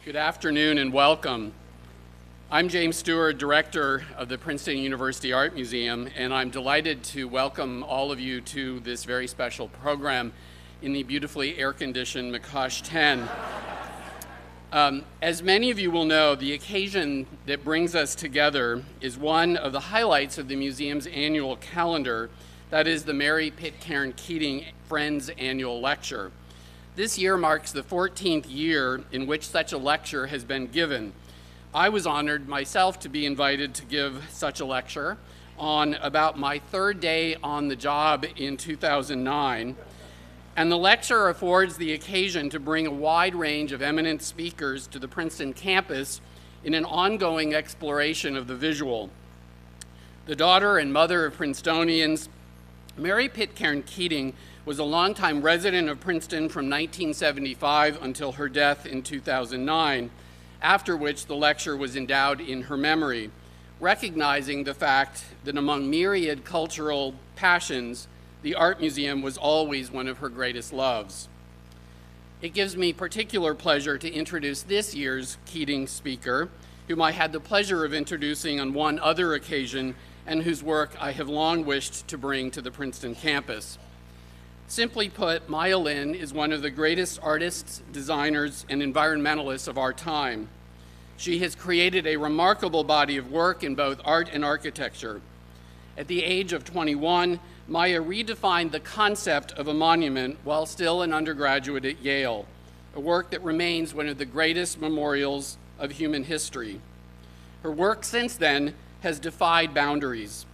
Good afternoon and welcome. I'm James Stewart, Director of the Princeton University Art Museum, and I'm delighted to welcome all of you to this very special program in the beautifully air-conditioned McCosh 10. As many of you will know, the occasion that brings us together is one of the highlights of the museum's annual calendar, that is the Mary Pitcairn Keating Friends Annual Lecture. This year marks the 14th year in which such a lecture has been given. I was honored myself to be invited to give such a lecture on about my third day on the job in 2009. And the lecture affords the occasion to bring a wide range of eminent speakers to the Princeton campus in an ongoing exploration of the visual. The daughter and mother of Princetonians, Mary Pitcairn Keating was a longtime resident of Princeton from 1975 until her death in 2009, after which the lecture was endowed in her memory, recognizing the fact that among myriad cultural passions, the Art Museum was always one of her greatest loves. It gives me particular pleasure to introduce this year's Keating speaker, whom I had the pleasure of introducing on one other occasion and whose work I have long wished to bring to the Princeton campus. Simply put, Maya Lin is one of the greatest artists, designers, and environmentalists of our time. She has created a remarkable body of work in both art and architecture. At the age of 21, Maya redefined the concept of a monument while still an undergraduate at Yale, a work that remains one of the greatest memorials of human history. Her work since then has defied boundaries.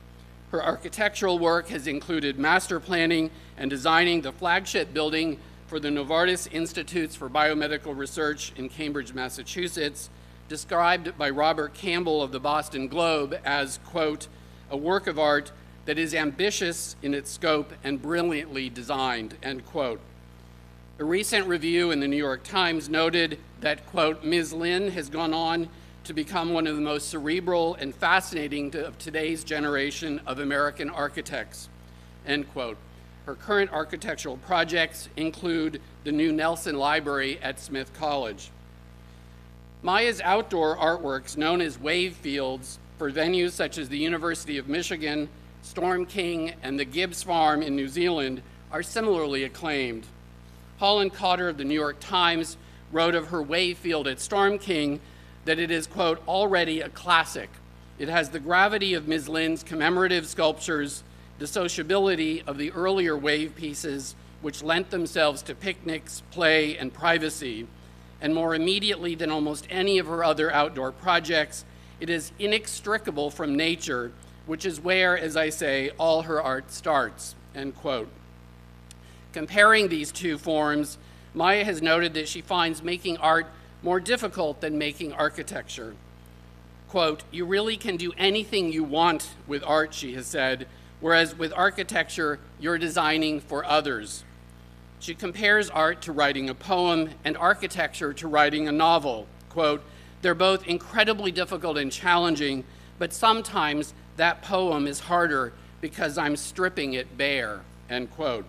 Her architectural work has included master planning and designing the flagship building for the Novartis Institutes for Biomedical Research in Cambridge, Massachusetts, described by Robert Campbell of the Boston Globe as, quote, a work of art that is ambitious in its scope and brilliantly designed, end quote. A recent review in the New York Times noted that, quote, Ms. Lin has gone on to become one of the most cerebral and fascinating of today's generation of American architects, end quote. Her current architectural projects include the new Nelson Library at Smith College. Maya's outdoor artworks, known as wave fields, for venues such as the University of Michigan, Storm King, and the Gibbs Farm in New Zealand are similarly acclaimed. Holland Cotter of the New York Times wrote of her wave field at Storm King that it is, quote, already a classic. It has the gravity of Ms. Lin's commemorative sculptures, the sociability of the earlier wave pieces, which lent themselves to picnics, play, and privacy, and more immediately than almost any of her other outdoor projects, it is inextricable from nature, which is where, as I say, all her art starts, end quote. Comparing these two forms, Maya has noted that she finds making art more difficult than making architecture. Quote, you really can do anything you want with art, she has said, whereas with architecture, you're designing for others. She compares art to writing a poem and architecture to writing a novel. Quote, they're both incredibly difficult and challenging, but sometimes that poem is harder because I'm stripping it bare, end quote.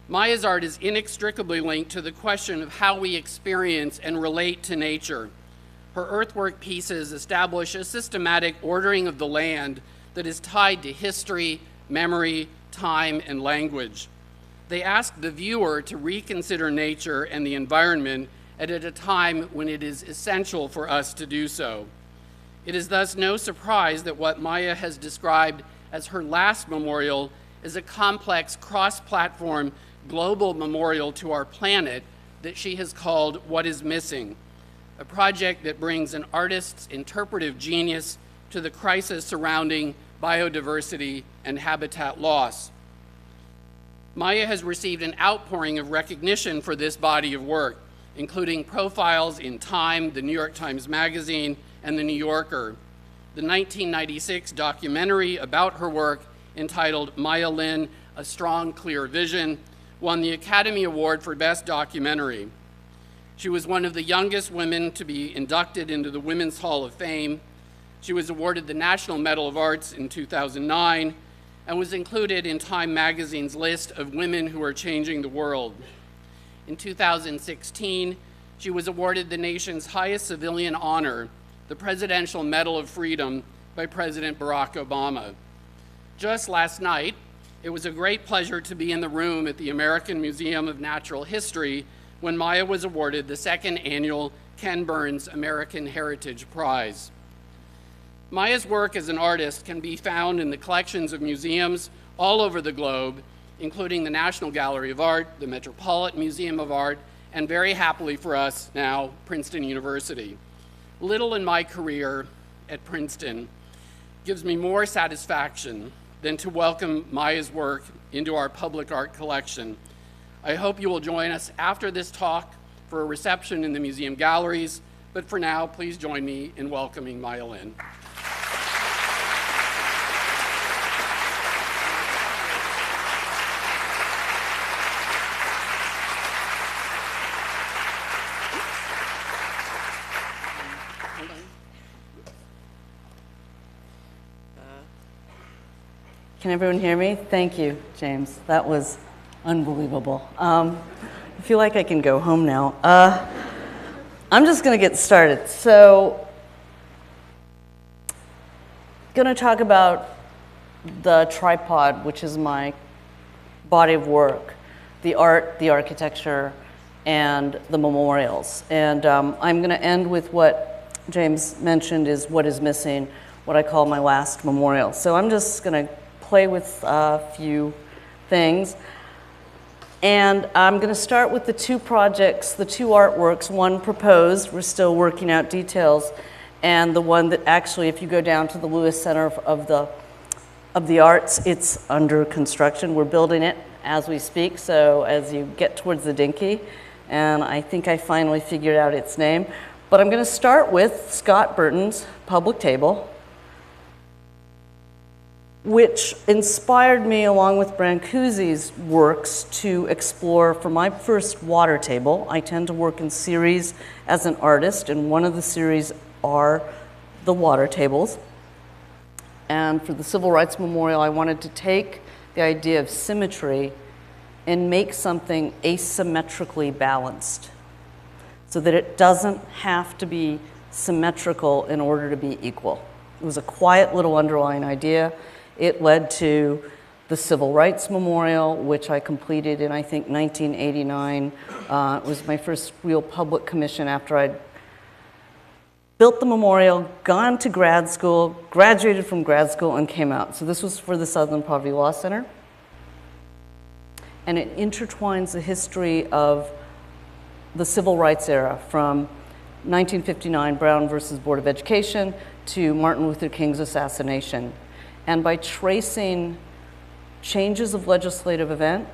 Maya's art is inextricably linked to the question of how we experience and relate to nature. Her earthwork pieces establish a systematic ordering of the land that is tied to history, memory, time, and language. They ask the viewer to reconsider nature and the environment at a time when it is essential for us to do so. It is thus no surprise that what Maya has described as her last memorial is a complex cross-platform global memorial to our planet that she has called What is Missing, a project that brings an artist's interpretive genius to the crisis surrounding biodiversity and habitat loss. Maya has received an outpouring of recognition for this body of work, including profiles in Time, the New York Times Magazine, and the New Yorker. The 1996 documentary about her work, entitled Maya Lin, A Strong, Clear Vision, won the Academy Award for Best Documentary. She was one of the youngest women to be inducted into the Women's Hall of Fame. She was awarded the National Medal of Arts in 2009 and was included in Time Magazine's list of women who are changing the world. In 2016, she was awarded the nation's highest civilian honor, the Presidential Medal of Freedom, by President Barack Obama. Just last night, it was a great pleasure to be in the room at the American Museum of Natural History when Maya was awarded the second annual Ken Burns American Heritage Prize. Maya's work as an artist can be found in the collections of museums all over the globe, including the National Gallery of Art, the Metropolitan Museum of Art, and very happily for us now, Princeton University. Little in my career at Princeton gives me more satisfaction than to welcome Maya's work into our public art collection. I hope you will join us after this talk for a reception in the museum galleries, but for now, please join me in welcoming Maya Lin. Can everyone hear me? Thank you, James. That was unbelievable. I feel like I can go home now. I'm just going to get started. So, going to talk about the tripod, which is my body of work, the art, the architecture, and the memorials. And I'm going to end with what James mentioned is what is missing, what I call my last memorial. So I'm just going to play with a few things. And I'm going to start with the two projects, the two artworks, one proposed, we're still working out details, and the one that actually, if you go down to the Lewis Center of the Arts, it's under construction. We're building it as we speak, so as you get towards the Dinky, and I think I finally figured out its name. But I'm going to start with Scott Burton's Public Table, which inspired me, along with Brancusi's works, to explore for my first water table. I tend to work in series as an artist, and one of the series are the water tables. And for the Civil Rights Memorial, I wanted to take the idea of symmetry and make something asymmetrically balanced, so that it doesn't have to be symmetrical in order to be equal. It was a quiet little underlying idea. It led to the Civil Rights Memorial, which I completed in, I think, 1989. It was my first real public commission after I'd built the memorial, gone to grad school, graduated from grad school, and came out. So this was for the Southern Poverty Law Center. And it intertwines the history of the civil rights era from 1959, Brown versus Board of Education, to Martin Luther King's assassination. And by tracing changes of legislative event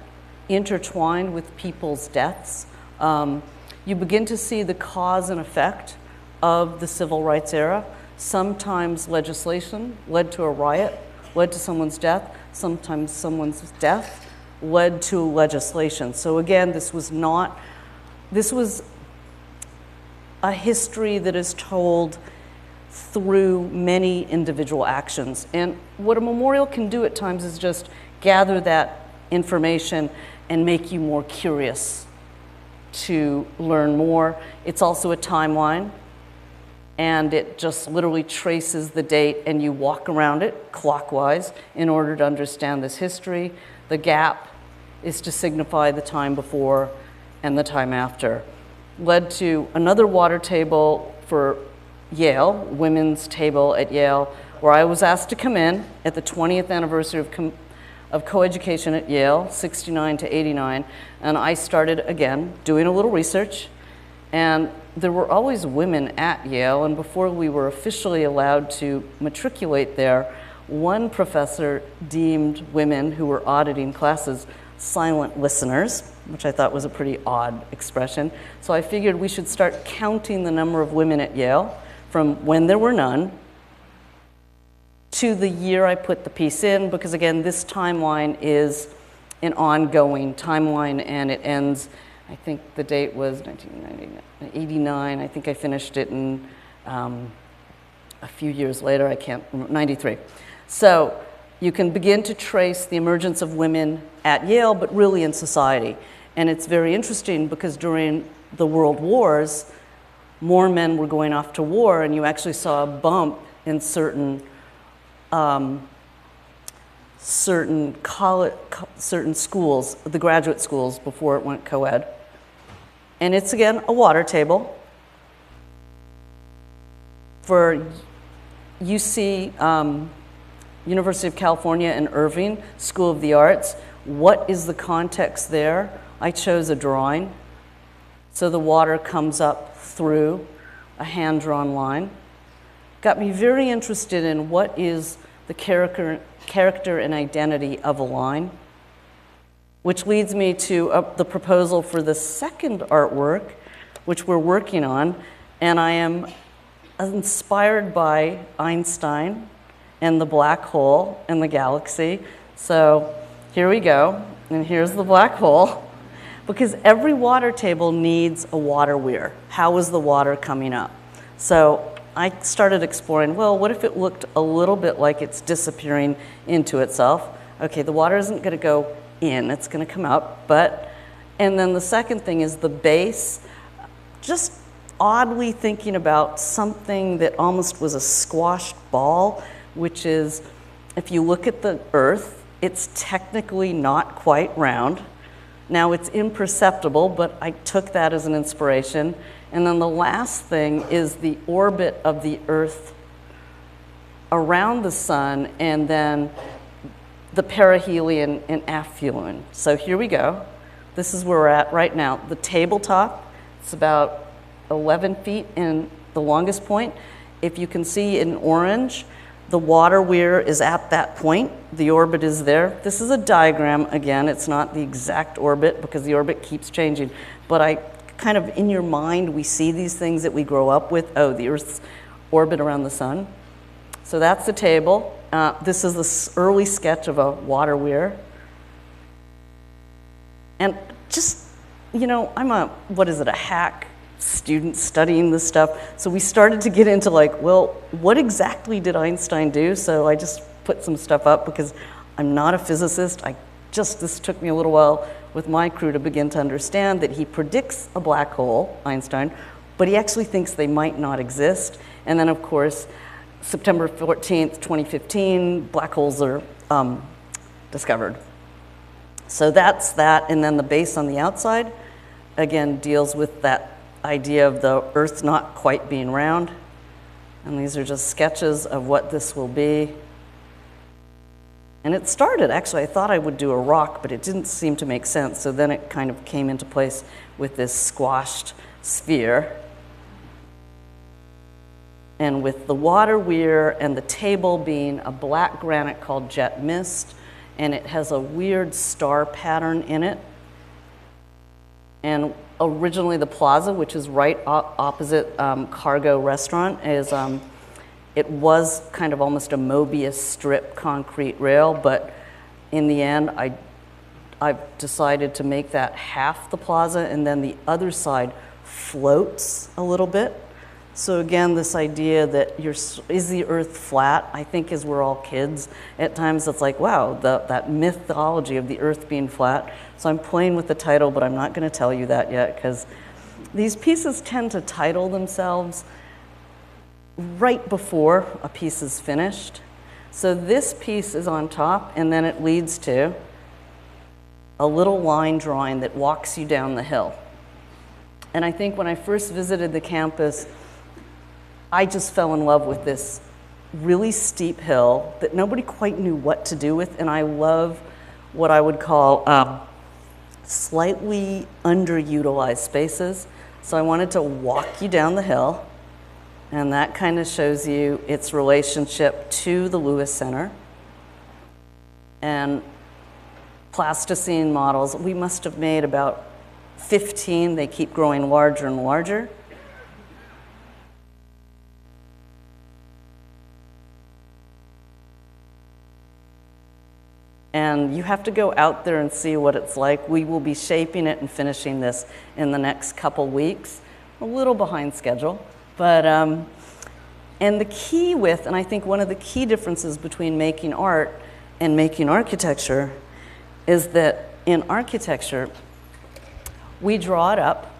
intertwined with people's deaths, you begin to see the cause and effect of the civil rights era. Sometimes legislation led to a riot, led to someone's death. Sometimes someone's death led to legislation. So again, this was a history that is told through many individual actions. And what a memorial can do at times is just gather that information and make you more curious to learn more. It's also a timeline, and it just literally traces the date, and you walk around it clockwise in order to understand this history. The gap is to signify the time before and the time after. Led to another water table for Yale, women's table at Yale, where I was asked to come in at the 20th anniversary of coeducation at Yale, 69 to 89, and I started again doing a little research, and there were always women at Yale, and before we were officially allowed to matriculate there, one professor deemed women who were auditing classes silent listeners, which I thought was a pretty odd expression. So I figured we should start counting the number of women at Yale from when there were none to the year I put the piece in, because again, this timeline is an ongoing timeline, and it ends, I think the date was 1989. I think I finished it in a few years later, I can't remember, 93. So you can begin to trace the emergence of women at Yale, but really in society. And it's very interesting because during the world wars, more men were going off to war, and you actually saw a bump in certain schools, the graduate schools, before it went co-ed. And it's, again, a water table. For UC, University of California in Irvine, School of the Arts, what is the context there? I chose a drawing. So the water comes up through a hand-drawn line. Got me very interested in what is the character and identity of a line, which leads me to the proposal for the second artwork, which we're working on, and I am inspired by Einstein and the black hole and the galaxy. So here we go, and here's the black hole, because every water table needs a water weir. How is the water coming up? So I started exploring, well, what if it looked a little bit like it's disappearing into itself? Okay, the water isn't gonna go in, it's gonna come up, and then the second thing is the base, just oddly thinking about something that almost was a squashed ball, which is, if you look at the Earth, it's technically not quite round. Now it's imperceptible, but I took that as an inspiration. And then the last thing is the orbit of the Earth around the sun, and then the perihelion and aphelion. So here we go. This is where we're at right now. The tabletop, it's about 11 feet in the longest point. If you can see in orange, the water weir is at that point. The orbit is there. This is a diagram. Again, it's not the exact orbit because the orbit keeps changing. But I kind of, in your mind, we see these things that we grow up with. Oh, the Earth's orbit around the sun. So that's the table. This is the early sketch of a water weir. And just, you know, I'm a hack student studying this stuff. So we started to get into like, well, what exactly did Einstein do? So I just put some stuff up because I'm not a physicist. This took me a little while with my crew to begin to understand that he predicts a black hole, Einstein, but he actually thinks they might not exist. And then of course, September 14th, 2015, black holes are discovered. So that's that, and then the base on the outside, again, deals with that idea of the Earth not quite being round. And these are just sketches of what this will be. And it started, actually, I thought I would do a rock, but it didn't seem to make sense. So then it kind of came into place with this squashed sphere. And with the water weir and the table being a black granite called jet mist, and it has a weird star pattern in it. And originally the plaza, which is right opposite Cargo Restaurant, it was kind of almost a Mobius strip concrete rail, but in the end, I've decided to make that half the plaza, and then the other side floats a little bit. So again, this idea that is the Earth flat? I think as we're all kids, at times it's like, wow, that mythology of the Earth being flat. So I'm playing with the title, but I'm not going to tell you that yet, because these pieces tend to title themselves right before a piece is finished. So this piece is on top, and then it leads to a little line drawing that walks you down the hill. And I think when I first visited the campus, I just fell in love with this really steep hill that nobody quite knew what to do with, and I love what I would call slightly underutilized spaces. So I wanted to walk you down the hill, and that kind of shows you its relationship to the Lewis Center. And plasticine models, we must have made about 15. They keep growing larger and larger. And you have to go out there and see what it's like. We will be shaping it and finishing this in the next couple weeks. A little behind schedule, but, and the key with, and I think one of the key differences between making art and making architecture is that in architecture, we draw it up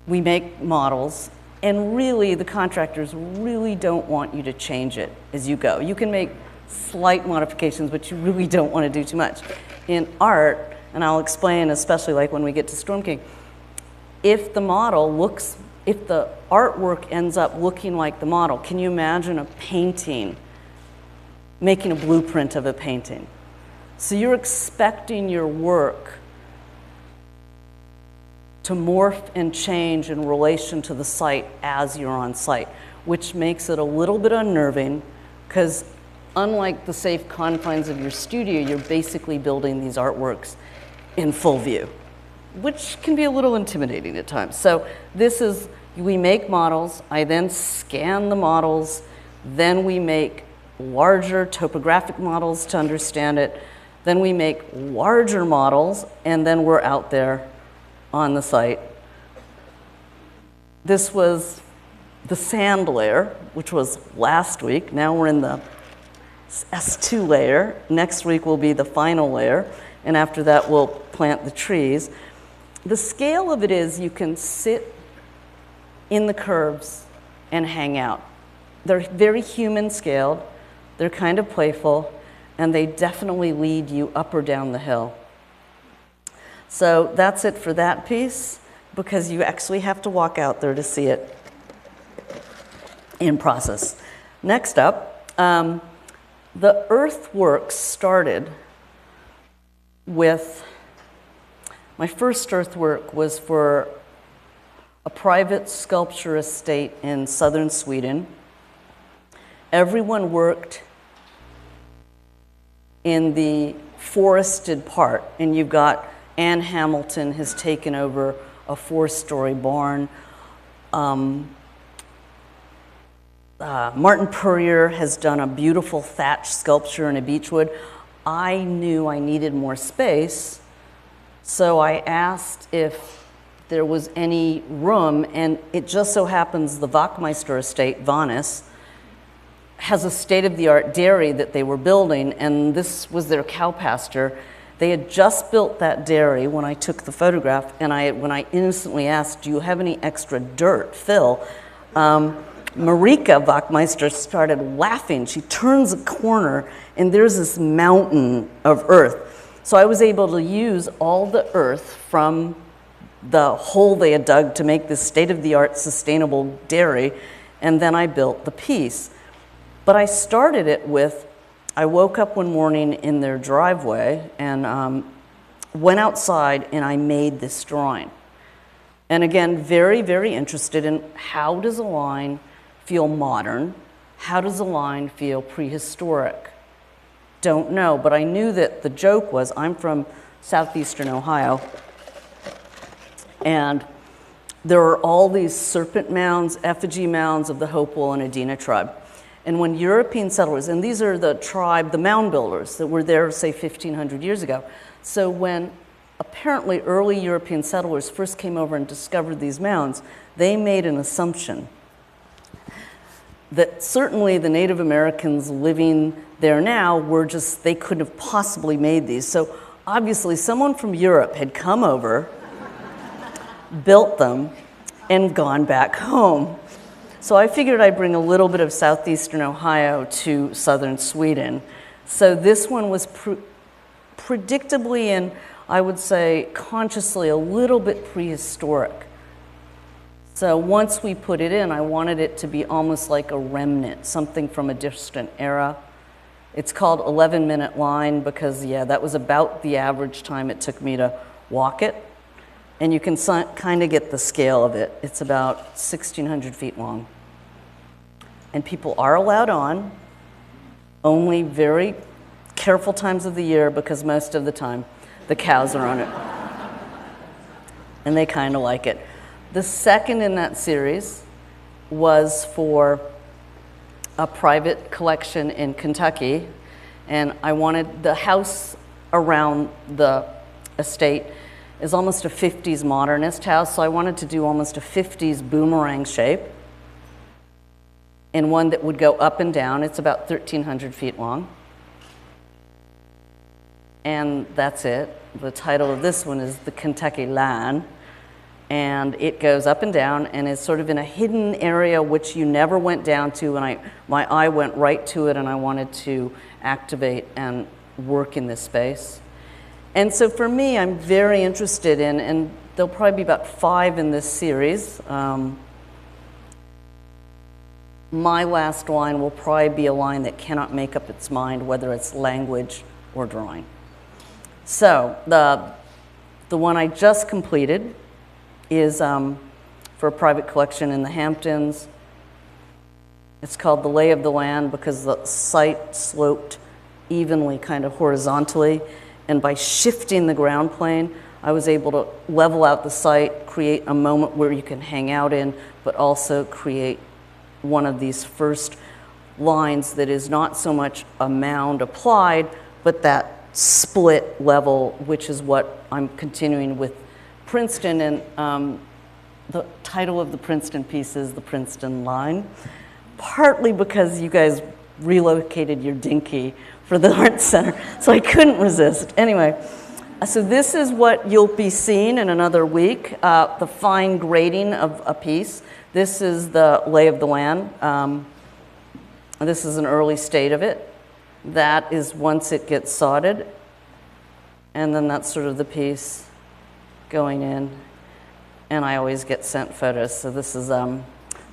we make models, and really the contractors really don't want you to change it as you go. You can make slight modifications, but you really don't want to do too much. In art, and I'll explain, especially like when we get to Storm King, if the artwork ends up looking like the model, can you imagine a painting, making a blueprint of a painting? So you're expecting your work to morph and change in relation to the site as you're on site, which makes it a little bit unnerving, because unlike the safe confines of your studio, you're basically building these artworks in full view, which can be a little intimidating at times. So this is, we make models, I then scan the models, then we make larger topographic models to understand it, then we make larger models, and then we're out there on the site. This was the sand layer, which was last week. Now we're in the S2 layer. Next week will be the final layer, and after that we'll plant the trees. The scale of it is you can sit in the curves and hang out. They're very human scaled, they're kind of playful, and they definitely lead you up or down the hill. So that's it for that piece, because you actually have to walk out there to see it in process. Next up, the earthworks started with, my first earthwork was for a private sculpture estate in southern Sweden. Everyone worked in the forested part, and you've got Ann Hamilton has taken over a 4-story barn. Martin Purrier has done a beautiful thatch sculpture in a beechwood. I knew I needed more space, so I asked if there was any room, and it just so happens the Wachtmeister estate, Vanes, has a state-of-the-art dairy that they were building, and this was their cow pasture. They had just built that dairy when I took the photograph, and when I innocently asked, do you have any extra dirt, Phil? Marika Wachtmeister started laughing. She turns a corner, and there's this mountain of earth. So I was able to use all the earth from the hole they had dug to make this state-of-the-art sustainable dairy, and then I built the piece. But I started it with, I woke up one morning in their driveway and went outside and I made this drawing. And again, very, very interested in how does a line feel modern? How does a line feel prehistoric? Don't know, but I knew that the joke was, I'm from southeastern Ohio, and there are all these serpent mounds, effigy mounds of the Hopewell and Adena tribe. And when European settlers, and these are the tribe, the mound builders that were there, say, 1,500 years ago. So when apparently early European settlers first came over and discovered these mounds, they made an assumption that certainly the Native Americans living there now were just, they couldn't have possibly made these. So obviously someone from Europe had come over, built them, and gone back home. So I figured I'd bring a little bit of southeastern Ohio to southern Sweden. So this one was predictably and I would say consciously a little bit prehistoric. So once we put it in, I wanted it to be almost like a remnant, something from a distant era. It's called 11-minute line because, yeah, that was about the average time it took me to walk it. And you can kind of get the scale of it. It's about 1,600 feet long. And people are allowed on, only very careful times of the year because most of the time the cows are on it. And they kind of like it. The second in that series was for a private collection in Kentucky, and I wanted the house around the estate is almost a 50s modernist house, so I wanted to do almost a 50s boomerang shape, and one that would go up and down. It's about 1,300 feet long. And that's it. The title of this one is The Kentucky Line. and it goes up and down and is sort of in a hidden area which you never went down to, and my eye went right to it, and I wanted to activate and work in this space. And so for me, I'm very interested in, and there'll probably be about 5 in this series. My last line will probably be a line that cannot make up its mind, whether it's language or drawing. So the one I just completed is for a private collection in the Hamptons. It's called The Lay of the Land because the site sloped evenly, kind of horizontally, and by shifting the ground plane, I was able to level out the site, create a moment where you can hang out in, but also create one of these first lines that is not so much a mound applied, but that split level, which is what I'm continuing with Princeton. And the title of the Princeton piece is The Princeton Line, partly because you guys relocated your dinky for the Art Center, so I couldn't resist. Anyway, so this is what you'll be seeing in another week, the fine grading of a piece. This is the lay of the land. This is an early state of it. That is once it gets sodded, and then that's sort of the piece going in, and I always get sent photos. So this is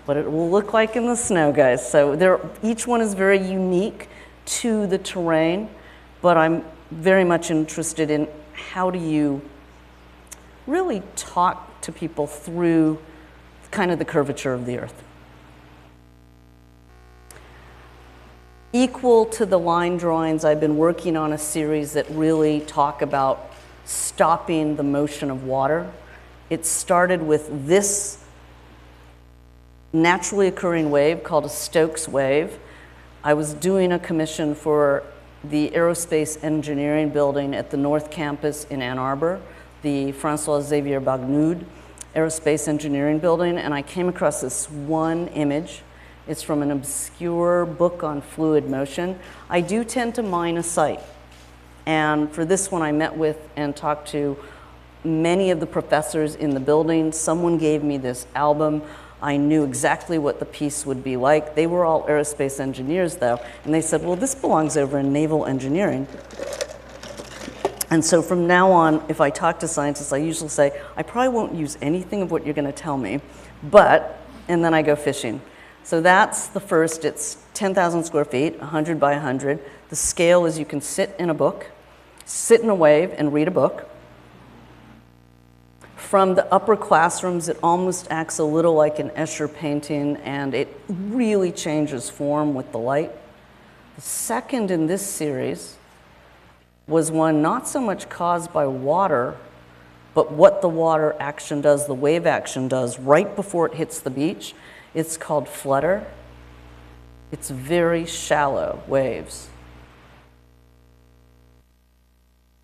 what it will look like in the snow, guys. So each one is very unique to the terrain, but I'm very much interested in how do you really talk to people through kind of the curvature of the earth. Equal to the line drawings, I've been working on a series that really talk about stopping the motion of water. It started with this naturally occurring wave called a Stokes wave. I was doing a commission for the Aerospace Engineering Building at the North Campus in Ann Arbor, the Francois Xavier Bagnoud Aerospace Engineering Building, and I came across this one image. It's from an obscure book on fluid motion. I do tend to mine a site, and for this one I met with and talked to many of the professors in the building. Someone gave me this album. I knew exactly what the piece would be like. They were all aerospace engineers though, and they said, well, this belongs over in naval engineering. And so from now on, if I talk to scientists, I usually say, I probably won't use anything of what you're gonna tell me, and then I go fishing. So that's the first. It's 10,000 square feet, 100 by 100. The scale is you can sit in a book, sit in a wave and read a book. From the upper classrooms, it almost acts a little like an Escher painting, and it really changes form with the light. The second in this series was one not so much caused by water, but what the water action does, the wave action does right before it hits the beach. It's called Flutter. It's very shallow waves.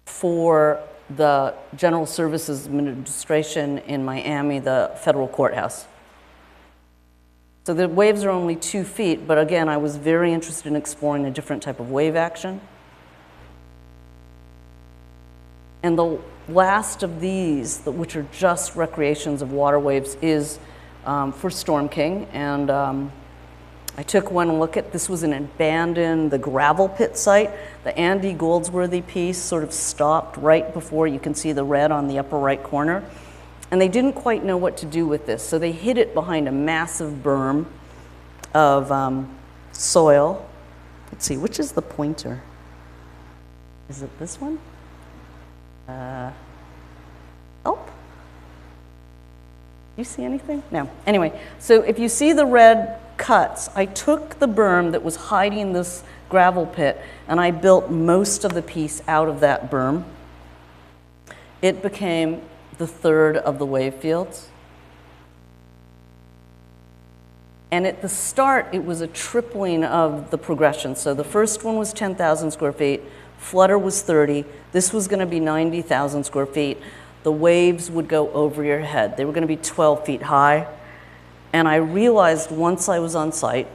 For the General Services Administration in Miami, the federal courthouse. So the waves are only 2 feet, but again, I was very interested in exploring a different type of wave action. And the last of these, which are just recreations of water waves, is for Storm King. And I took one look at, this was an abandoned, the gravel pit site. The Andy Goldsworthy piece sort of stopped right before you can see the red on the upper right corner. And they didn't quite know what to do with this. So they hid it behind a massive berm of soil. Let's see, which is the pointer? Is it this one? Oh. Do you see anything? No. Anyway, so if you see the red cuts, I took the berm that was hiding this gravel pit and I built most of the piece out of that berm. It became the third of the wave fields. And at the start, it was a tripling of the progression. So the first one was 10,000 square feet, Flutter was 30, this was going to be 90,000 square feet. The waves would go over your head. They were going to be 12 feet high. And I realized once I was on site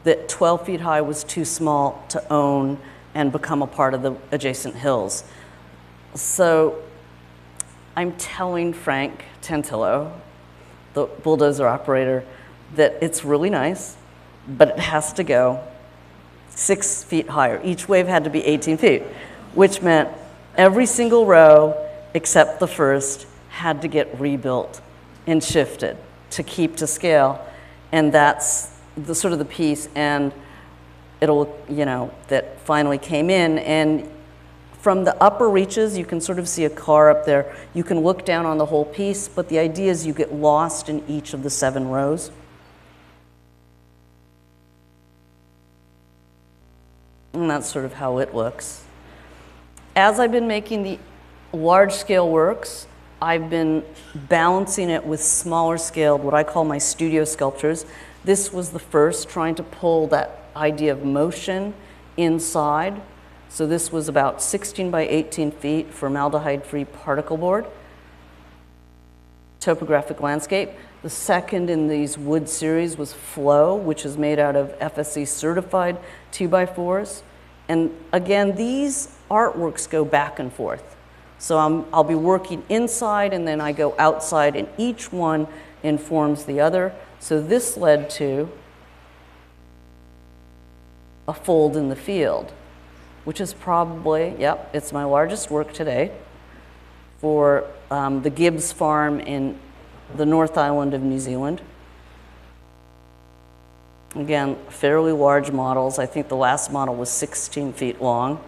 that 12 feet high was too small to own and become a part of the adjacent hills. So I'm telling Frank Tantillo, the bulldozer operator, that it's really nice, but it has to go 6 feet higher. Each wave had to be 18 feet, which meant every single row except the first had to get rebuilt and shifted to keep to scale. And that's the sort of the piece, and it'll, that finally came in. And from the upper reaches, you can sort of see a car up there. You can look down on the whole piece, but the idea is you get lost in each of the 7 rows. And that's sort of how it looks. As I've been making the large-scale works, I've been balancing it with smaller scaled, what I call my studio sculptures. This was the first, trying to pull that idea of motion inside. So this was about 16 by 18 feet formaldehyde-free particle board, topographic landscape. The second in these wood series was Flow, which is made out of FSC certified 2x4s. And again, these artworks go back and forth. So I'll be working inside and then I go outside, and each one informs the other. So this led to a fold in the field, which is probably, yep, it's my largest work today for the Gibbs Farm in the North Island of New Zealand. Again, fairly large models. I think the last model was 16 feet long.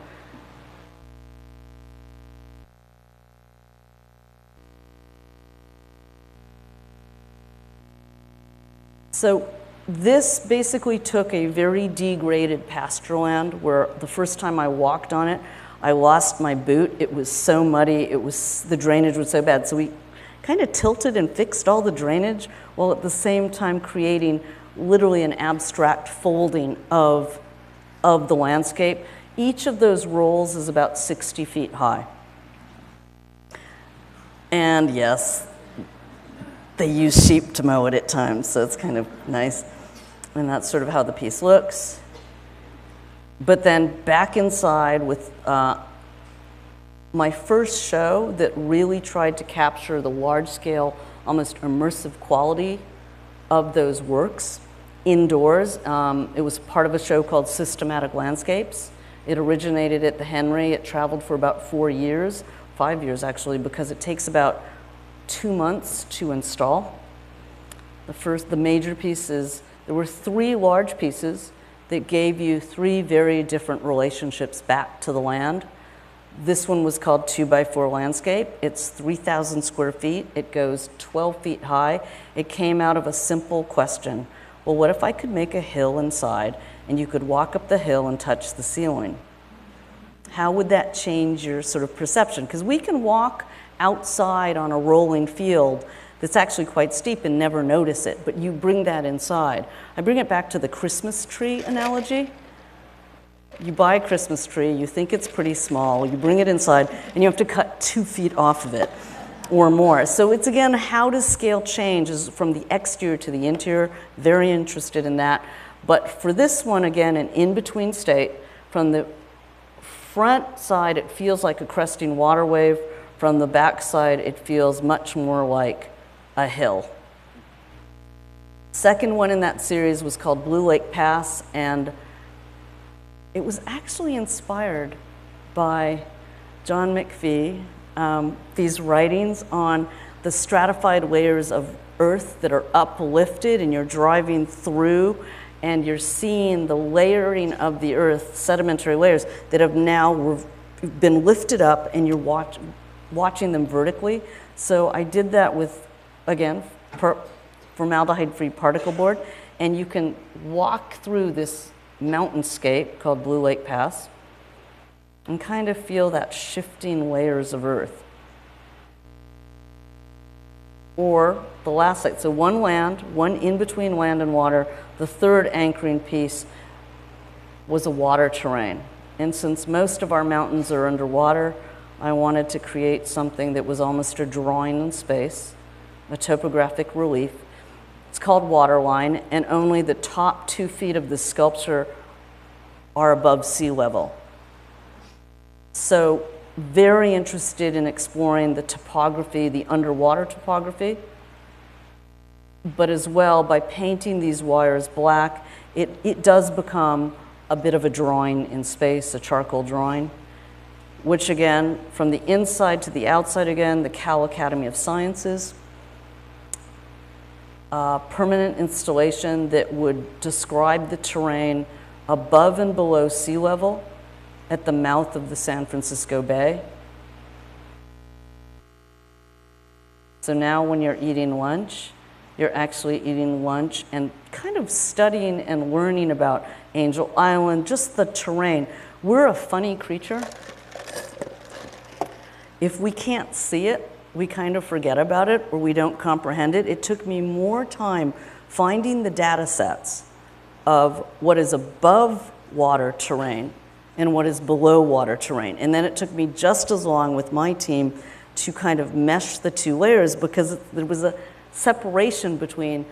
So this basically took a very degraded pasture land where the first time I walked on it, I lost my boot. It was so muddy, the drainage was so bad. So we kind of tilted and fixed all the drainage while at the same time creating literally an abstract folding of the landscape. Each of those rolls is about 60 feet high. And yes, they use sheep to mow it at times, so it's kind of nice. And that's sort of how the piece looks. But then back inside with my first show that really tried to capture the large-scale, almost immersive quality of those works indoors. It was part of a show called Systematic Landscapes. It originated at the Henry. It traveled for about 4 years, 5 years actually, because it takes about 2 months to install. The major pieces, there were 3 large pieces that gave you 3 very different relationships back to the land. This one was called 2x4 Landscape. It's 3,000 square feet. It goes 12 feet high. It came out of a simple question. Well, what if I could make a hill inside and you could walk up the hill and touch the ceiling? How would that change your sort of perception? Because we can walk outside on a rolling field that's actually quite steep and never notice it, but you bring that inside. I bring it back to the Christmas tree analogy. You buy a Christmas tree, you think it's pretty small, you bring it inside, and you have to cut 2 feet off of it or more. So it's, again, how does scale change is from the exterior to the interior. Very interested in that. But for this one, again, an in-between state. From the front side, it feels like a cresting water wave. From the back side, it feels much more like a hill. Second one in that series was called Blue Lake Pass, and it was actually inspired by John McPhee, these writings on the stratified layers of earth that are uplifted, and you're driving through and you're seeing the layering of the earth, sedimentary layers that have now been lifted up, and you're watching them vertically. So I did that with, again, formaldehyde-free particle board, and you can walk through this mountainscape called Blue Lake Pass and kind of feel that shifting layers of earth. Or the last site, so one land, one in between land and water. The third anchoring piece was a water terrain. And since most of our mountains are underwater, I wanted to create something that was almost a drawing in space, a topographic relief. It's called Waterline, and only the top 2 feet of the sculpture are above sea level. So very interested in exploring the topography, the underwater topography, but as well, by painting these wires black, it does become a bit of a drawing in space, a charcoal drawing, which again, from the inside to the outside again, the Cal Academy of Sciences, permanent installation that would describe the terrain above and below sea level at the mouth of the San Francisco Bay. So now when you're eating lunch, you're actually eating lunch and kind of studying and learning about Angel Island, just the terrain. We're a funny creature. If we can't see it, we kind of forget about it or we don't comprehend it. It took me more time finding the data sets of what is above water terrain and what is below water terrain. And then it took me just as long with my team to kind of mesh the two layers, because there was a separation between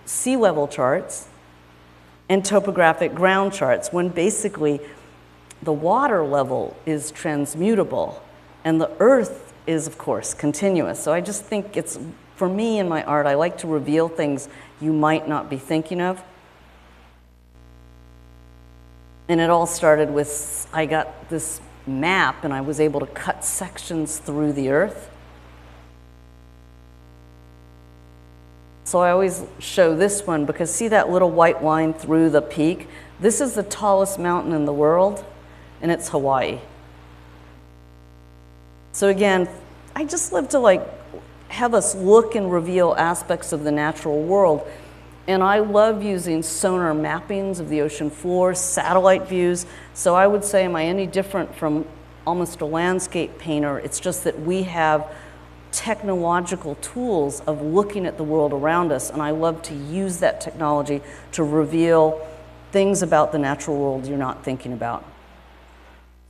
sea level charts and topographic ground charts, when basically the water level is transmutable and the earth is, of course, continuous. So I just think it's, for me in my art, I like to reveal things you might not be thinking of. And it all started with, I got this map and I was able to cut sections through the earth. So I always show this one because see that little white line through the peak? This is the tallest mountain in the world, and it's Hawaii. So again, I just love to like have us look and reveal aspects of the natural world. And I love using sonar mappings of the ocean floor, satellite views. So I would say, am I any different from almost a landscape painter? It's just that we have technological tools of looking at the world around us, and I love to use that technology to reveal things about the natural world you're not thinking about.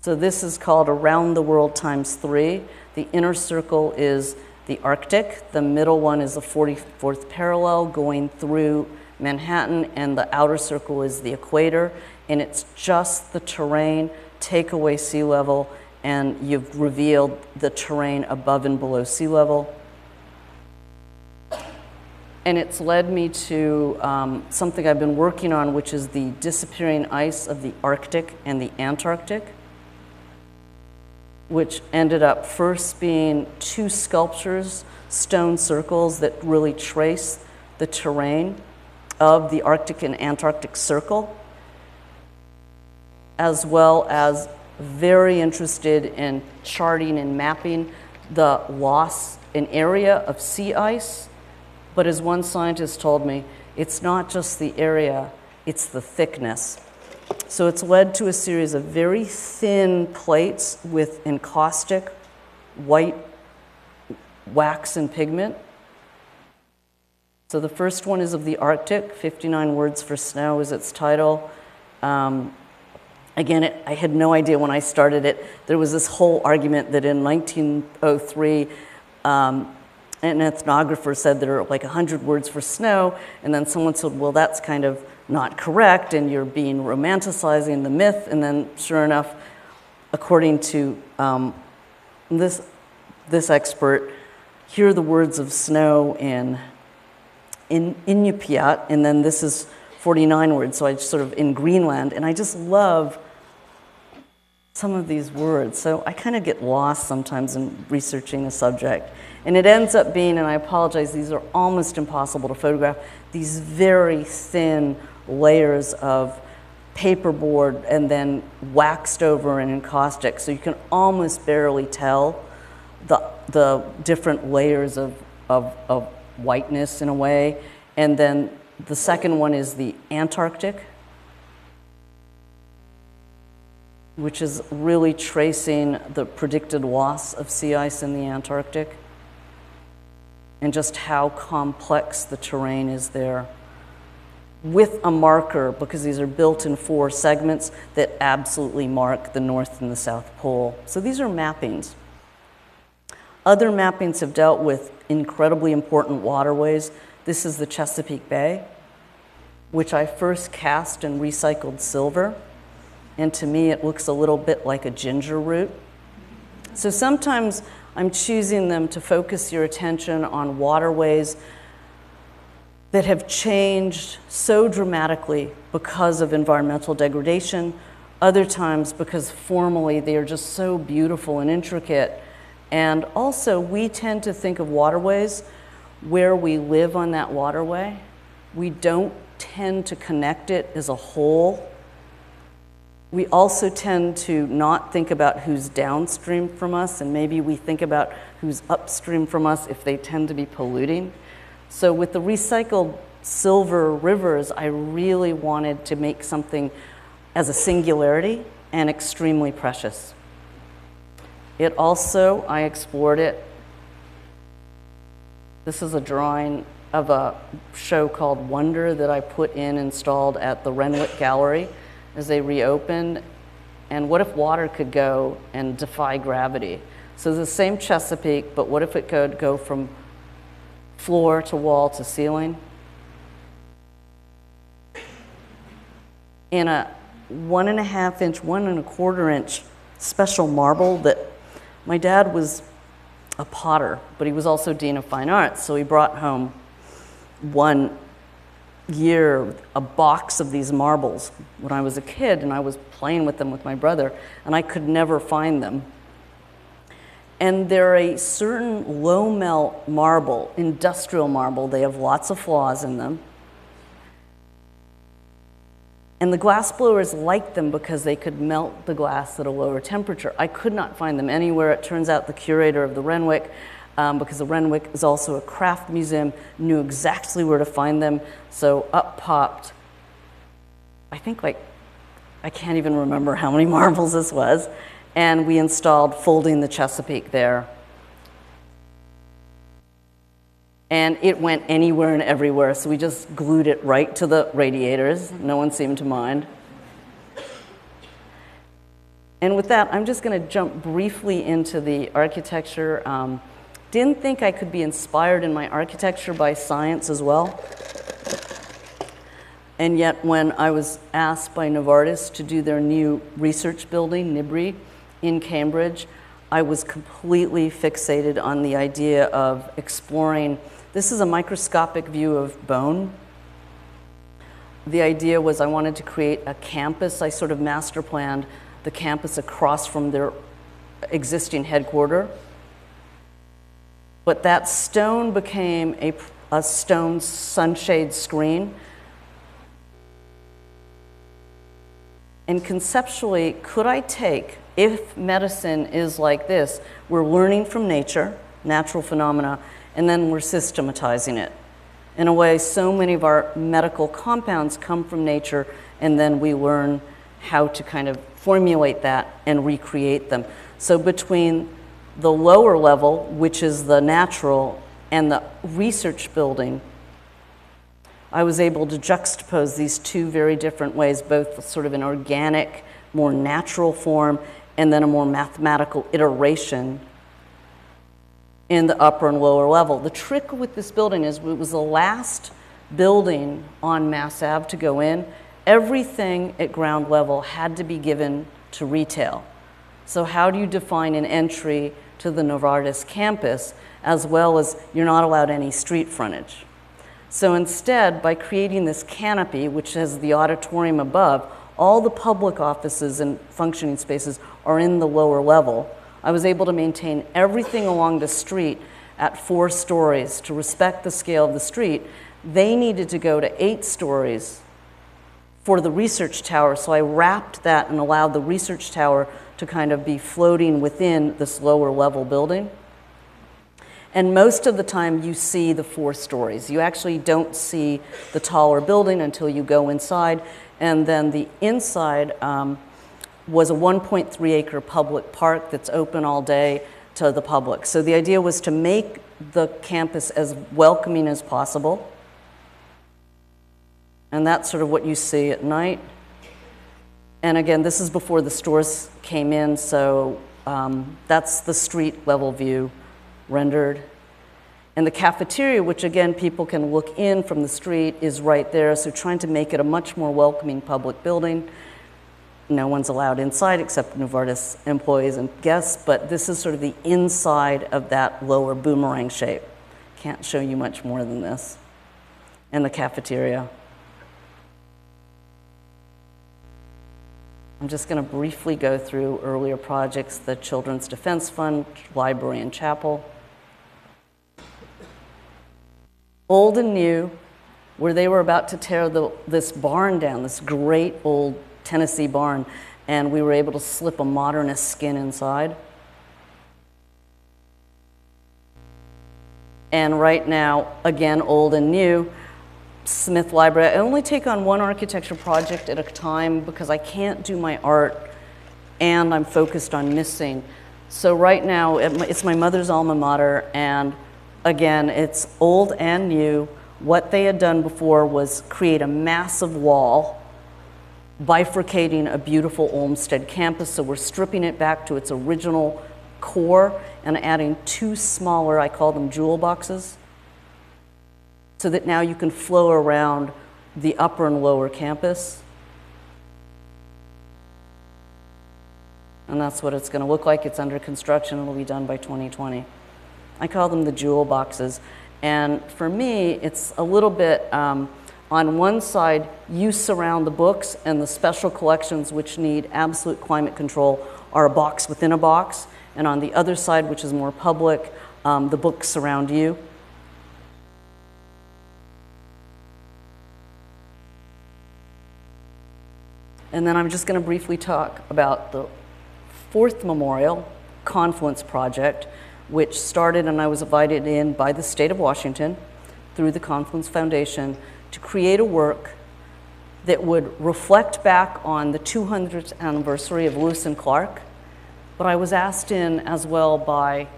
So this is called Around the World ×3. The inner circle is the Arctic, the middle one is the 44th parallel going through Manhattan, and the outer circle is the equator, and it's just the terrain, take away sea level, and you've revealed the terrain above and below sea level. And it's led me to something I've been working on, which is the disappearing ice of the Arctic and the Antarctic, which ended up first being 2 sculptures, stone circles that really trace the terrain of the Arctic and Antarctic Circle, as well as very interested in charting and mapping the loss in area of sea ice. But as one scientist told me, it's not just the area, it's the thickness. So it's led to a series of very thin plates with encaustic white wax and pigment. So the first one is of the Arctic, 59 Words for Snow is its title. Again, I had no idea when I started it. There was this whole argument that in 1903, an ethnographer said there are like 100 words for snow, and then someone said, well, that's kind of not correct, and you're being romanticizing the myth. And then, sure enough, according to this expert, here are the words of snow in Inupiat, and then this is 49 words, so I just sort of in Greenland, and I just love some of these words. So I kind of get lost sometimes in researching a subject. And it ends up being, and I apologize, these are almost impossible to photograph, these very thin layers of paperboard and then waxed over and encaustic. So you can almost barely tell the different layers of whiteness in a way. And then the second one is the Antarctic, which is really tracing the predicted loss of sea ice in the Antarctic and just how complex the terrain is there, with a marker, because these are built in 4 segments that absolutely mark the North and the South Pole. So these are mappings. Other mappings have dealt with incredibly important waterways. This is the Chesapeake Bay, which I first cast in recycled silver. And to me, it looks a little bit like a ginger root. So sometimes I'm choosing them to focus your attention on waterways that have changed so dramatically because of environmental degradation, other times because formally they are just so beautiful and intricate. And also, we tend to think of waterways where we live on that waterway. We don't tend to connect it as a whole. We also tend to not think about who's downstream from us, and maybe we think about who's upstream from us if they tend to be polluting. So with the recycled silver rivers, I really wanted to make something as a singularity and extremely precious. It also, I explored it. This is a drawing of a show called Wonder that I installed at the Renwick Gallery as they reopened. And what if water could go and defy gravity? So the same Chesapeake, but what if it could go from floor to wall to ceiling? In a 1.5 inch, 1.25 inch special marble that my dad was a potter, but he was also Dean of Fine Arts. So he brought home one year a box of these marbles when I was a kid, and I was playing with them with my brother, and I could never find them. And they're a certain low melt marble, industrial marble. They have lots of flaws in them. And the glass blowers liked them because they could melt the glass at a lower temperature. I could not find them anywhere. It turns out the curator of the Renwick, because the Renwick is also a craft museum, knew exactly where to find them. So up popped, I think I can't even remember how many marbles this was. And we installed Folding the Chesapeake there. And it went anywhere and everywhere, so we just glued it right to the radiators. No one seemed to mind. And with that, I'm just going to jump briefly into the architecture. Didn't think I could be inspired in my architecture by science as well. And yet, when I was asked by Novartis to do their new research building, NIBRI, in Cambridge, I was completely fixated on the idea of exploring. This is a microscopic view of bone. The idea was I wanted to create a campus. I sort of master planned the campus across from their existing headquarters. But that stone became a stone sunshade screen. And conceptually, could I take, if medicine is like this, we're learning from nature, natural phenomena, and then we're systematizing it. In a way, so many of our medical compounds come from nature, and then we learn how to kind of formulate that and recreate them. So between the lower level, which is the natural, and the research building, I was able to juxtapose these two very different ways, both sort of an organic, more natural form, and then a more mathematical iteration in the upper and lower level. The trick with this building is it was the last building on Mass Ave to go in. Everything at ground level had to be given to retail. So how do you define an entry to the Novartis campus, as well as you're not allowed any street frontage? So instead, by creating this canopy, which has the auditorium above, all the public offices and functioning spaces are in the lower level. I was able to maintain everything along the street at 4 stories to respect the scale of the street. They needed to go to 8 stories for the research tower, so I wrapped that and allowed the research tower to kind of be floating within this lower level building. And most of the time you see the 4 stories. You actually don't see the taller building until you go inside. And then the inside was a 1.3 acre public park that's open all day to the public. So the idea was to make the campus as welcoming as possible. And that's sort of what you see at night. And again, this is before the stores came in, so that's the street level view rendered. And the cafeteria, which again, people can look in from the street, is right there. So trying to make it a much more welcoming public building. No one's allowed inside except Novartis employees and guests, but this is sort of the inside of that lower boomerang shape. Can't show you much more than this. And the cafeteria. I'm just going to briefly go through earlier projects, the Children's Defense Fund, library and chapel. Old and new, where they were about to tear this barn down, this great old Tennessee barn, and we were able to slip a modernist skin inside. And right now, again, old and new, Smith Library. I only take on one architecture project at a time because I can't do my art and I'm focused on missing. So right now, it's my mother's alma mater, and again, it's old and new. What they had done before was create a massive wall bifurcating a beautiful Olmsted campus, so we're stripping it back to its original core and adding two smaller, I call them jewel boxes, so that now you can flow around the upper and lower campus. And that's what it's going to look like. It's under construction. It'll be done by 2020. I call them the jewel boxes. And for me, it's a little bit, on one side, you surround the books, and the special collections which need absolute climate control are a box within a box. And on the other side, which is more public, the books surround you. And then I'm just going to briefly talk about the fourth memorial, Confluence Project, which started, and I was invited in by the state of Washington through the Confluence Foundation to create a work that would reflect back on the 200th anniversary of Lewis and Clark. But I was asked in as well by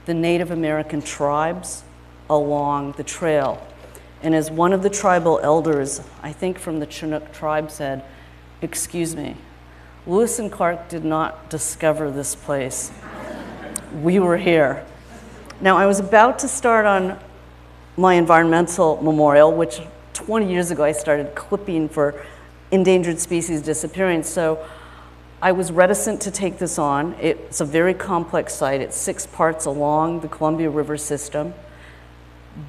the Native American tribes along the trail. And as one of the tribal elders, I think from the Chinook tribe, said, "Excuse me, Lewis and Clark did not discover this place. We were here." Now, I was about to start on my environmental memorial, which 20 years ago I started clipping for endangered species disappearing, so I was reticent to take this on. It's a very complex site. It's 6 parts along the Columbia River system.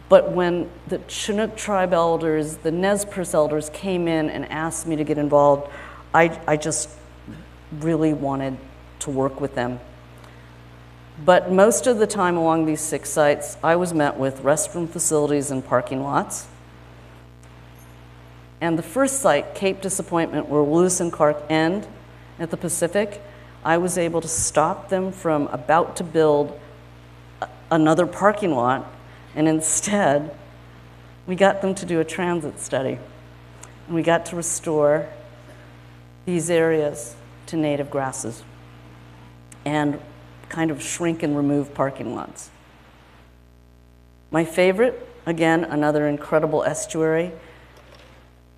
But when the Chinook tribe elders, the Nez Perce elders came in and asked me to get involved, I just really wanted to work with them. But most of the time along these 6 sites, I was met with restroom facilities and parking lots. And the first site, Cape Disappointment, where Lewis and Clark end at the Pacific, I was able to stop them from about to build another parking lot, and instead, we got them to do a transit study. And we got to restore these areas to native grasses and kind of shrink and remove parking lots. My favorite, again, another incredible estuary,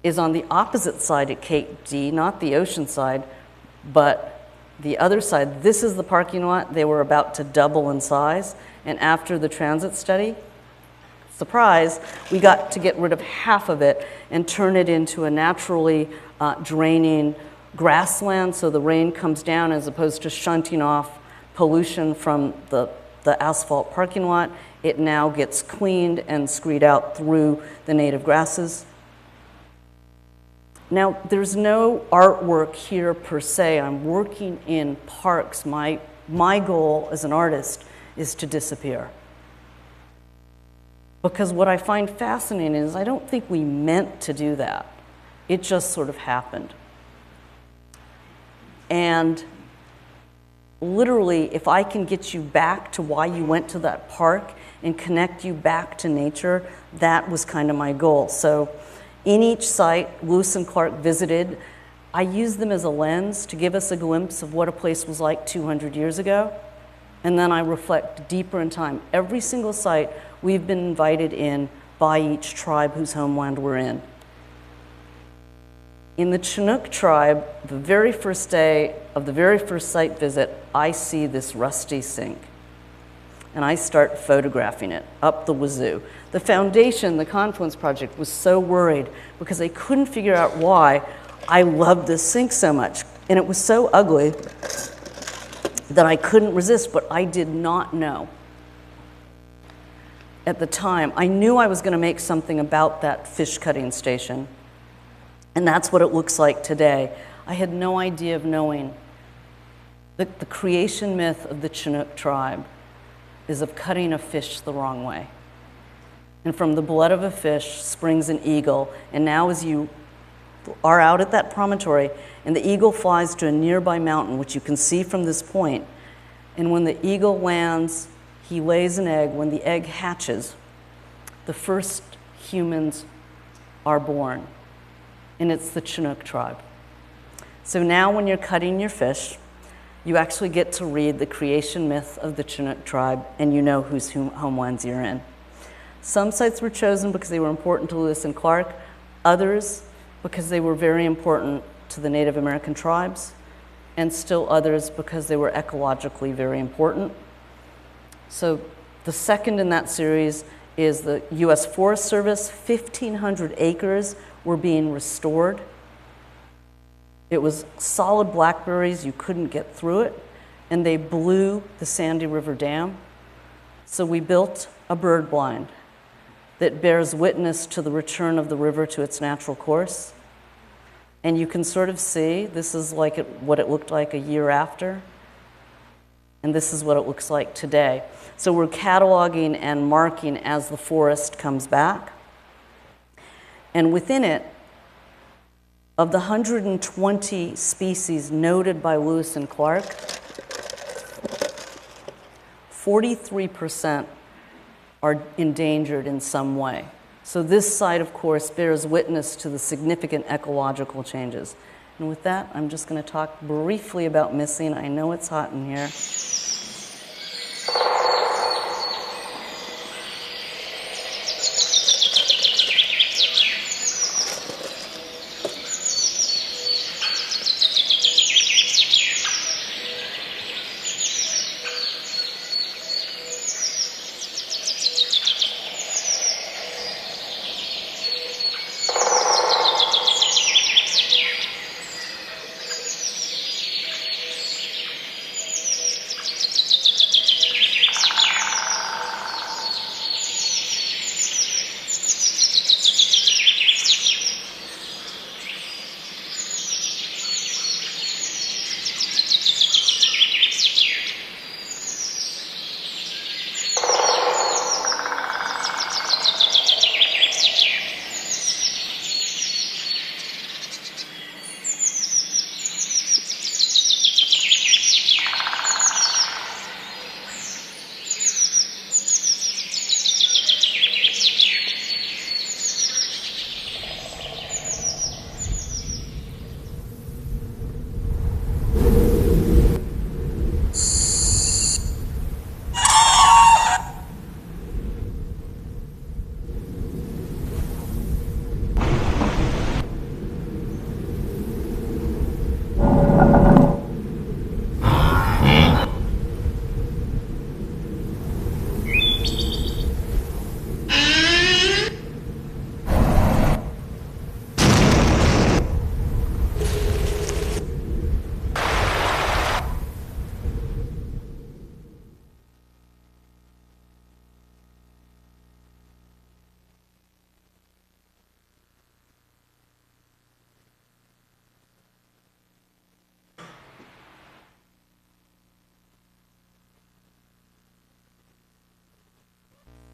is on the opposite side at Cape D, not the ocean side, but the other side. This is the parking lot. They were about to double in size, and after the transit study, surprise, we got to get rid of half of it and turn it into a naturally draining grassland, so the rain comes down as opposed to shunting off pollution from the asphalt parking lot. It now gets cleaned and screed out through the native grasses. Now, there's no artwork here per se. I'm working in parks. My goal as an artist is to disappear. Because what I find fascinating is I don't think we meant to do that. It just sort of happened. And literally, if I can get you back to why you went to that park and connect you back to nature, that was kind of my goal. So in each site Lewis and Clark visited, I used them as a lens to give us a glimpse of what a place was like 200 years ago. And then I reflect deeper in time. Every single site we've been invited in by each tribe whose homeland we're in. In the Chinook tribe, the very first day of the very first site visit, I see this rusty sink. And I start photographing it up the wazoo. The foundation, the Confluence Project, was so worried because they couldn't figure out why I loved this sink so much. And it was so ugly that I couldn't resist, but I did not know at the time. I knew I was going to make something about that fish cutting station, and that's what it looks like today. I had no idea of knowing that the creation myth of the Chinook tribe is of cutting a fish the wrong way. And from the blood of a fish springs an eagle, and now as you are out at that promontory, and the eagle flies to a nearby mountain, which you can see from this point, and when the eagle lands, he lays an egg. When the egg hatches, the first humans are born, and it's the Chinook tribe. So now when you're cutting your fish, you actually get to read the creation myth of the Chinook tribe, and you know whose homelands you're in. Some sites were chosen because they were important to Lewis and Clark, others because they were very important to the Native American tribes, and still others because they were ecologically very important. So the second in that series is the U.S. Forest Service. 1,500 acres were being restored. It was solid blackberries, you couldn't get through it, and they blew the Sandy River Dam. So we built a bird blind that bears witness to the return of the river to its natural course. And you can sort of see, this is like what it looked like a year after, and this is what it looks like today. So we're cataloging and marking as the forest comes back. And within it, of the 120 species noted by Lewis and Clark, 43% are endangered in some way. So this site, of course, bears witness to the significant ecological changes. And with that, I'm just going to talk briefly about missing. I know it's hot in here.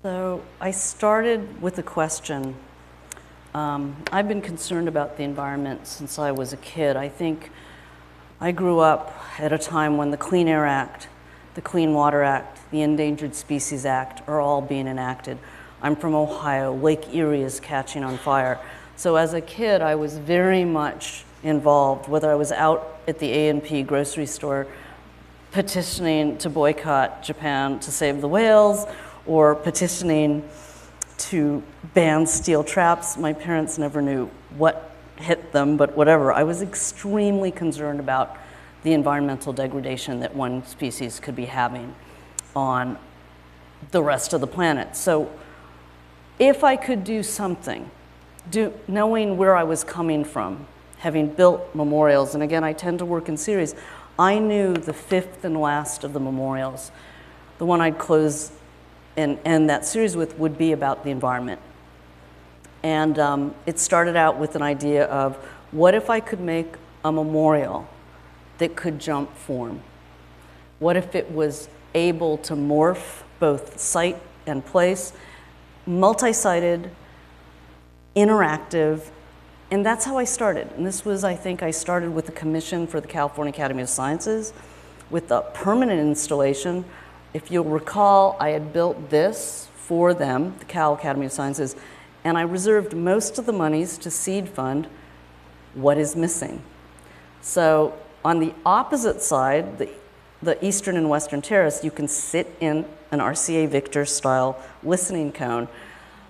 So I started with a question. I've been concerned about the environment since I was a kid. I think I grew up at a time when the Clean Air Act, the Clean Water Act, the Endangered Species Act are all being enacted. I'm from Ohio. Lake Erie is catching on fire. So as a kid, I was very much involved, whether I was out at the A&P grocery store petitioning to boycott Japan to save the whales, or petitioning to ban steel traps. My parents never knew what hit them, but whatever. I was extremely concerned about the environmental degradation that one species could be having on the rest of the planet. So if I could do something, knowing where I was coming from, having built memorials, and again, I tend to work in series, I knew the fifth and last of the memorials, the one I'd close and end that series with, would be about the environment. And it started out with an idea of, what if I could make a memorial that could jump form? What if it was able to morph both site and place, multi-sided, interactive, and that's how I started. And this was, I think, I started with a commission for the California Academy of Sciences with a permanent installation. If you'll recall, I had built this for them, the Cal Academy of Sciences, and I reserved most of the monies to seed fund What is Missing. So on the opposite side, the eastern and western terrace, you can sit in an RCA Victor style listening cone.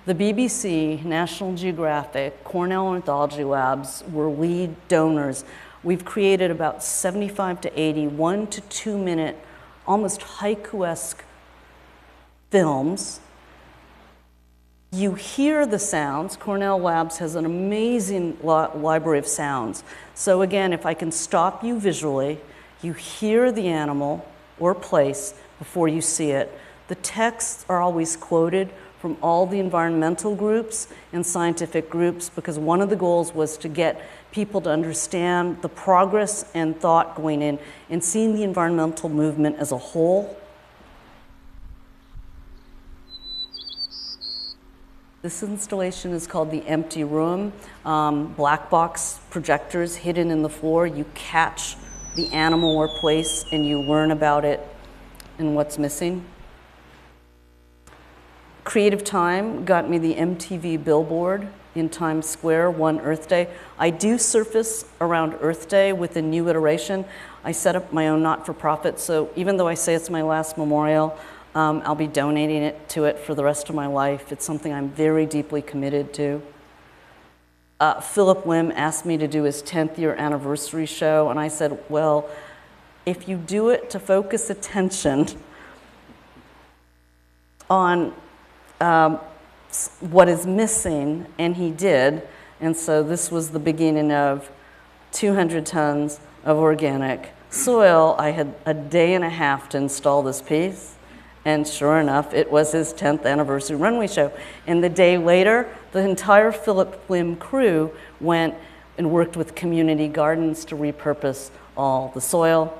The BBC, National Geographic, Cornell Ornithology Labs were lead donors. We've created about 75 to 80 1 to 2 minute, almost haiku-esque films. You hear the sounds. Cornell Labs has an amazing library of sounds. So again, if I can stop you visually, you hear the animal or place before you see it. The texts are always quoted from all the environmental groups and scientific groups, because one of the goals was to get people to understand the progress and thought going in and seeing the environmental movement as a whole. This installation is called The Empty Room. Black box projectors hidden in the floor. You catch the animal or place and you learn about it and what's missing. Creative Time got me the MTV billboard in Times Square one Earth Day. I do surface around Earth Day with a new iteration. I set up my own not-for-profit, so even though I say it's my last memorial, I'll be donating it to it for the rest of my life. It's something I'm very deeply committed to. Philip Lim asked me to do his 10th year anniversary show, and I said, well, if you do it to focus attention on what is missing, and he did, and so this was the beginning of 200 tons of organic soil. I had a day and a half to install this piece, and sure enough, it was his 10th anniversary runway show. And the day later, the entire Philip Lim crew went and worked with community gardens to repurpose all the soil.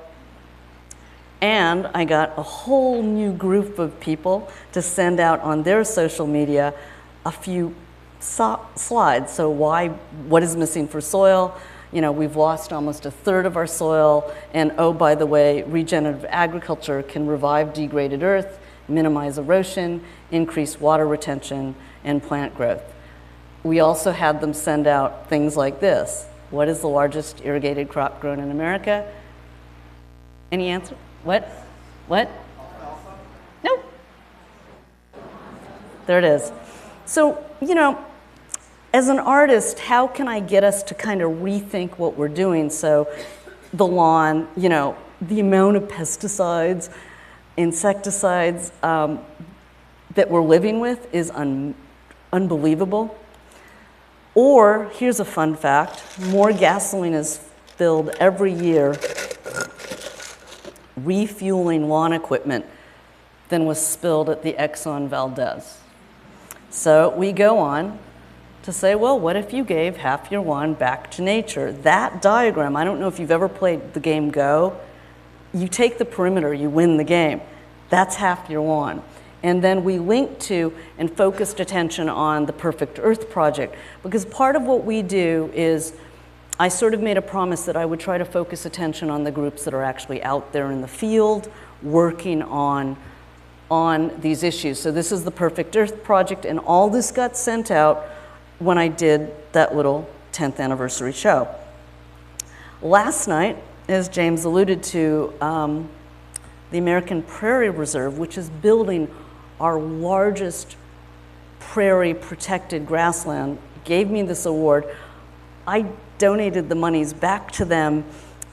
And I got a whole new group of people to send out on their social media a few slides. So what is missing for soil? You know, we've lost almost a third of our soil, and oh, by the way, regenerative agriculture can revive degraded earth, minimize erosion, increase water retention, and plant growth. We also had them send out things like this. What is the largest irrigated crop grown in America? Any answer? What? Alfalfa? Nope. There it is. So, you know, as an artist, how can I get us to kind of rethink what we're doing? So the lawn, you know, the amount of pesticides, insecticides that we're living with is unbelievable. Or, here's a fun fact, more gasoline is filled every year refueling lawn equipment than was spilled at the Exxon Valdez. So we go on to say, well, what if you gave half your lawn back to nature? That diagram, I don't know if you've ever played the game Go. You take the perimeter, you win the game. That's half your lawn. And then we linked to and focused attention on the Perfect Earth Project, because part of what we do is I sort of made a promise that I would try to focus attention on the groups that are actually out there in the field working on these issues. So this is the Perfect Earth Project, and all this got sent out when I did that little 10th anniversary show. Last night, as James alluded to, the American Prairie Reserve, which is building our largest prairie protected grassland, gave me this award. I donated the monies back to them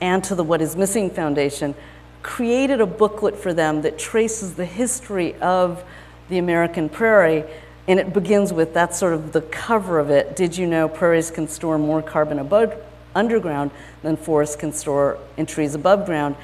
and to the What is Missing Foundation, created a booklet for them that traces the history of the American prairie, and it begins with, that's sort of the cover of it, did you know prairies can store more carbon underground than forests can store in trees above ground.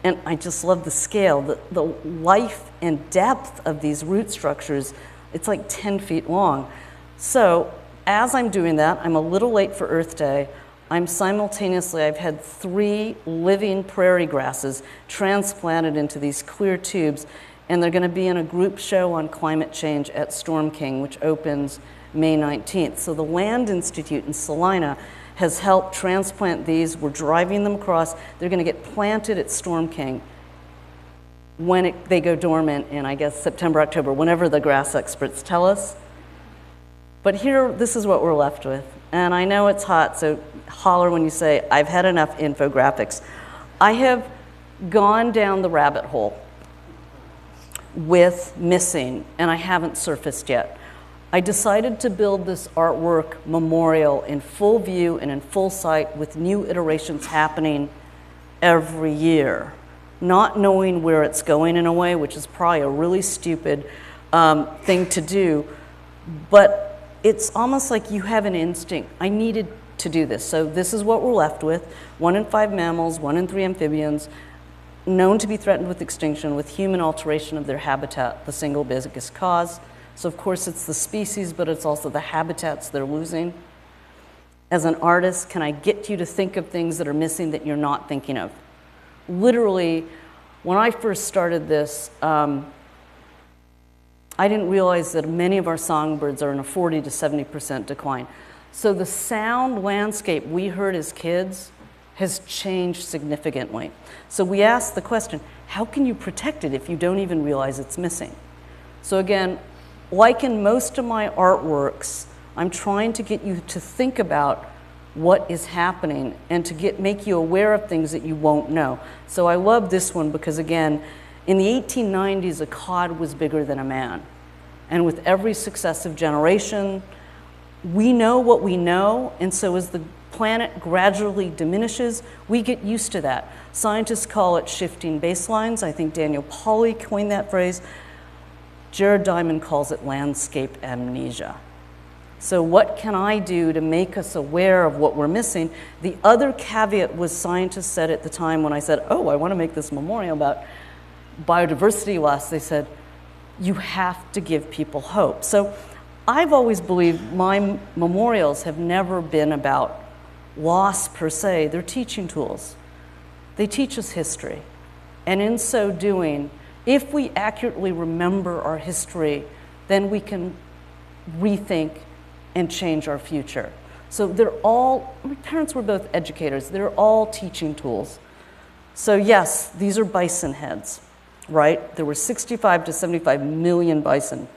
And I just love the scale, the life and depth of these root structures. It's like 10 feet long. So as I'm doing that, I'm a little late for Earth Day. I've had 3 living prairie grasses transplanted into these clear tubes, and they're going to be in a group show on climate change at Storm King, which opens May 19th. So the Land Institute in Salina has helped transplant these. We're driving them across. They're going to get planted at Storm King when they go dormant in, I guess, September, October, whenever the grass experts tell us. But here, this is what we're left with. And I know it's hot, so holler when you say, I've had enough infographics. I have gone down the rabbit hole with missing, and I haven't surfaced yet. I decided to build this artwork memorial in full view and in full sight with new iterations happening every year, not knowing where it's going in a way, which is probably a really stupid thing to do, but it's almost like you have an instinct. I needed to do this. So this is what we're left with. 1 in 5 mammals, 1 in 3 amphibians, known to be threatened with extinction with human alteration of their habitat, the single biggest cause. So of course it's the species, but it's also the habitats they're losing. As an artist, can I get you to think of things that are missing that you're not thinking of? Literally, when I first started this, I didn't realize that many of our songbirds are in a 40 to 70% decline. So the sound landscape we heard as kids has changed significantly. So we asked the question, how can you protect it if you don't even realize it's missing? So again, like in most of my artworks, I'm trying to get you to think about what is happening and to make you aware of things that you won't know. So I love this one because again, in the 1890s, a cod was bigger than a man. And with every successive generation, we know what we know, and so as the planet gradually diminishes, we get used to that. Scientists call it shifting baselines. I think Daniel Pauly coined that phrase. Jared Diamond calls it landscape amnesia. So what can I do to make us aware of what we're missing? The other caveat was scientists said at the time when I said, oh, I want to make this memorial about biodiversity loss, they said, you have to give people hope. So I've always believed my memorials have never been about loss per se. They're teaching tools. They teach us history. And in so doing, if we accurately remember our history, then we can rethink and change our future. So they're all, my parents were both educators, they're all teaching tools. So yes, these are bison heads, right? There were 65 to 75 million bison.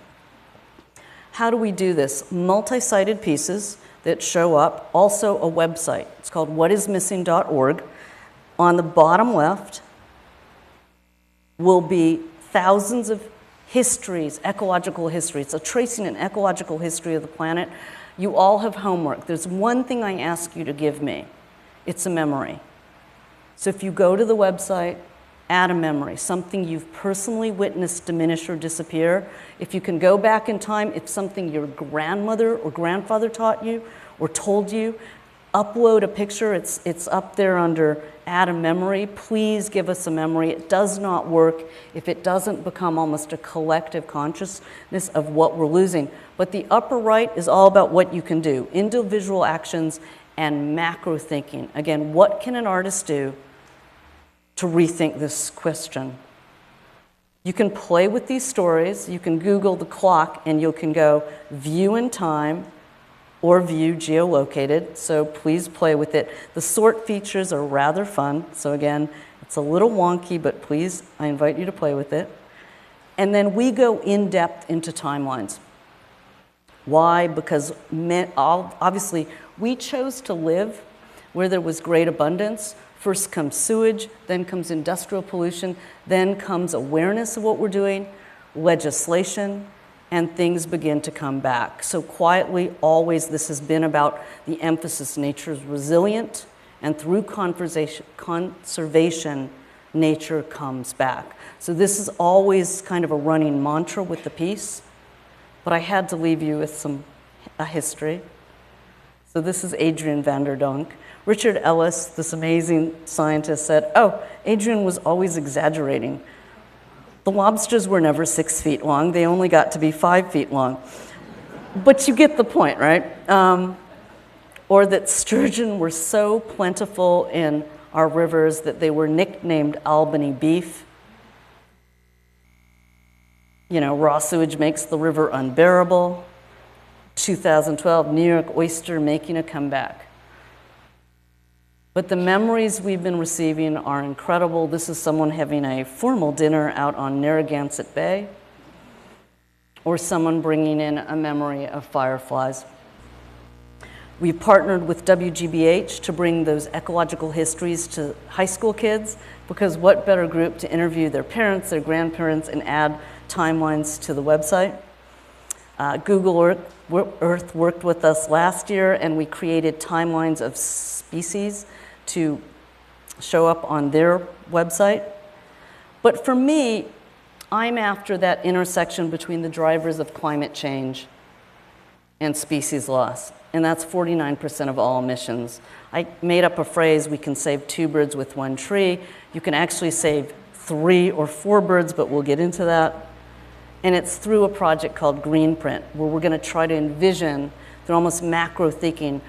How do we do this? Multi-sided pieces that show up, also a website. It's called whatismissing.org. On the bottom left will be thousands of histories, ecological histories. So tracing an ecological history of the planet. You all have homework. There's one thing I ask you to give me. It's a memory. So if you go to the website, add a memory, something you've personally witnessed diminish or disappear. If you can go back in time, if something your grandmother or grandfather taught you or told you, upload a picture. It's up there under add a memory. Please give us a memory. It does not work if it doesn't become almost a collective consciousness of what we're losing. But the upper right is all about what you can do, individual actions and macro thinking. Again, what can an artist do to rethink this question? You can play with these stories. You can Google the clock and you can go view in time or view geolocated, so please play with it. The sort features are rather fun, so again, it's a little wonky, but please, I invite you to play with it. And then we go in depth into timelines. Why? Because obviously we chose to live where there was great abundance. First comes sewage, then comes industrial pollution, then comes awareness of what we're doing, legislation, and things begin to come back. So quietly, always, this has been about the emphasis. Nature is resilient, and through conservation, nature comes back. So this is always kind of a running mantra with the piece, but I had to leave you with a history. So this is Adrian van der Donk. Richard Ellis, this amazing scientist, said, oh, Adrian was always exaggerating. The lobsters were never 6 feet long. They only got to be 5 feet long. But you get the point, right? Or that sturgeon were so plentiful in our rivers that they were nicknamed Albany beef. You know, raw sewage makes the river unbearable. 2012, New York oyster making a comeback. But the memories we've been receiving are incredible. This is someone having a formal dinner out on Narragansett Bay, or someone bringing in a memory of fireflies. We've partnered with WGBH to bring those ecological histories to high school kids, because what better group to interview their parents, their grandparents, and add timelines to the website. Google Earth worked with us last year, and we created timelines of species to show up on their website. But for me, I'm after that intersection between the drivers of climate change and species loss, and that's 49% of all emissions. I made up a phrase, we can save 2 birds with 1 tree. You can actually save 3 or 4 birds, but we'll get into that. And it's through a project called Greenprint, where we're gonna try to envision, through almost macro thinking,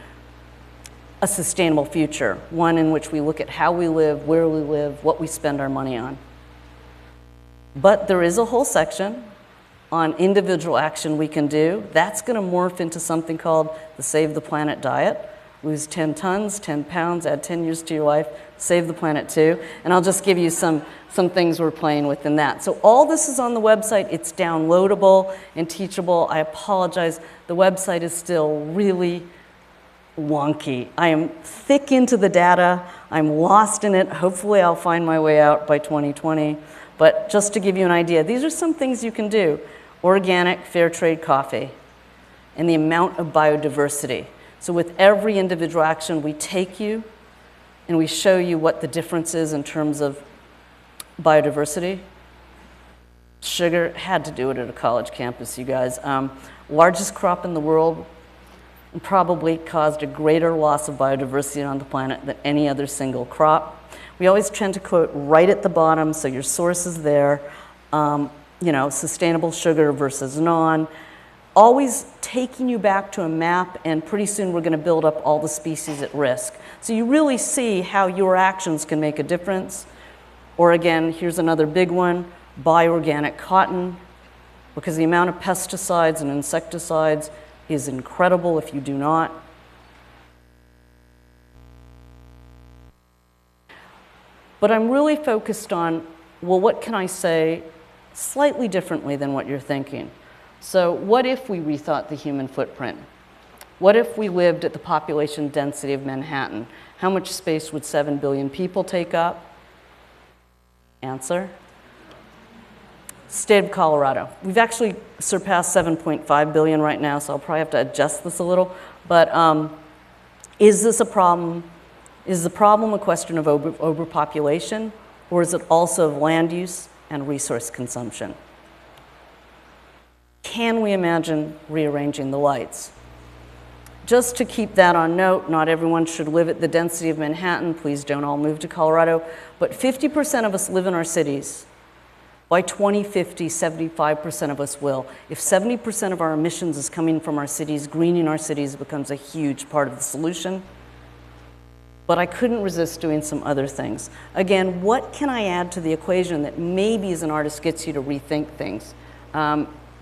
a sustainable future, one in which we look at how we live, where we live, what we spend our money on. But there is a whole section on individual action we can do. That's gonna morph into something called the Save the Planet Diet. Lose 10 tons, 10 pounds, add 10 years to your life, save the planet too. And I'll just give you some things we're playing with in that. So all this is on the website. It's downloadable and teachable. I apologize, the website is still really wonky. I am thick into the data. I'm lost in it. Hopefully I'll find my way out by 2020. But just to give you an idea, these are some things you can do. Organic, fair trade coffee, and the amount of biodiversity. So with every individual action, we take you and we show you what the difference is in terms of biodiversity. Sugar, had to do it at a college campus, you guys. Largest crop in the world, and probably caused a greater loss of biodiversity on the planet than any other single crop. We always tend to quote right at the bottom, so your source is there. You know, sustainable sugar versus non. Always taking you back to a map, and pretty soon we're gonna build up all the species at risk. So you really see how your actions can make a difference. Or again, here's another big one, buy organic cotton, because the amount of pesticides and insecticides is incredible if you do not. But I'm really focused on, well, what can I say slightly differently than what you're thinking? So what if we rethought the human footprint? What if we lived at the population density of Manhattan? How much space would 7 billion people take up? Answer. State of Colorado. We've actually surpassed 7.5 billion right now, so I'll probably have to adjust this a little. But is this a problem? Is the problem a question of overpopulation, or is it also of land use and resource consumption? Can we imagine rearranging the lights? Just to keep that on note, not everyone should live at the density of Manhattan. Please don't all move to Colorado. But 50% of us live in our cities. By 2050, 75% of us will. If 70% of our emissions is coming from our cities, greening our cities becomes a huge part of the solution. But I couldn't resist doing some other things. Again, what can I add to the equation that maybe as an artist gets you to rethink things?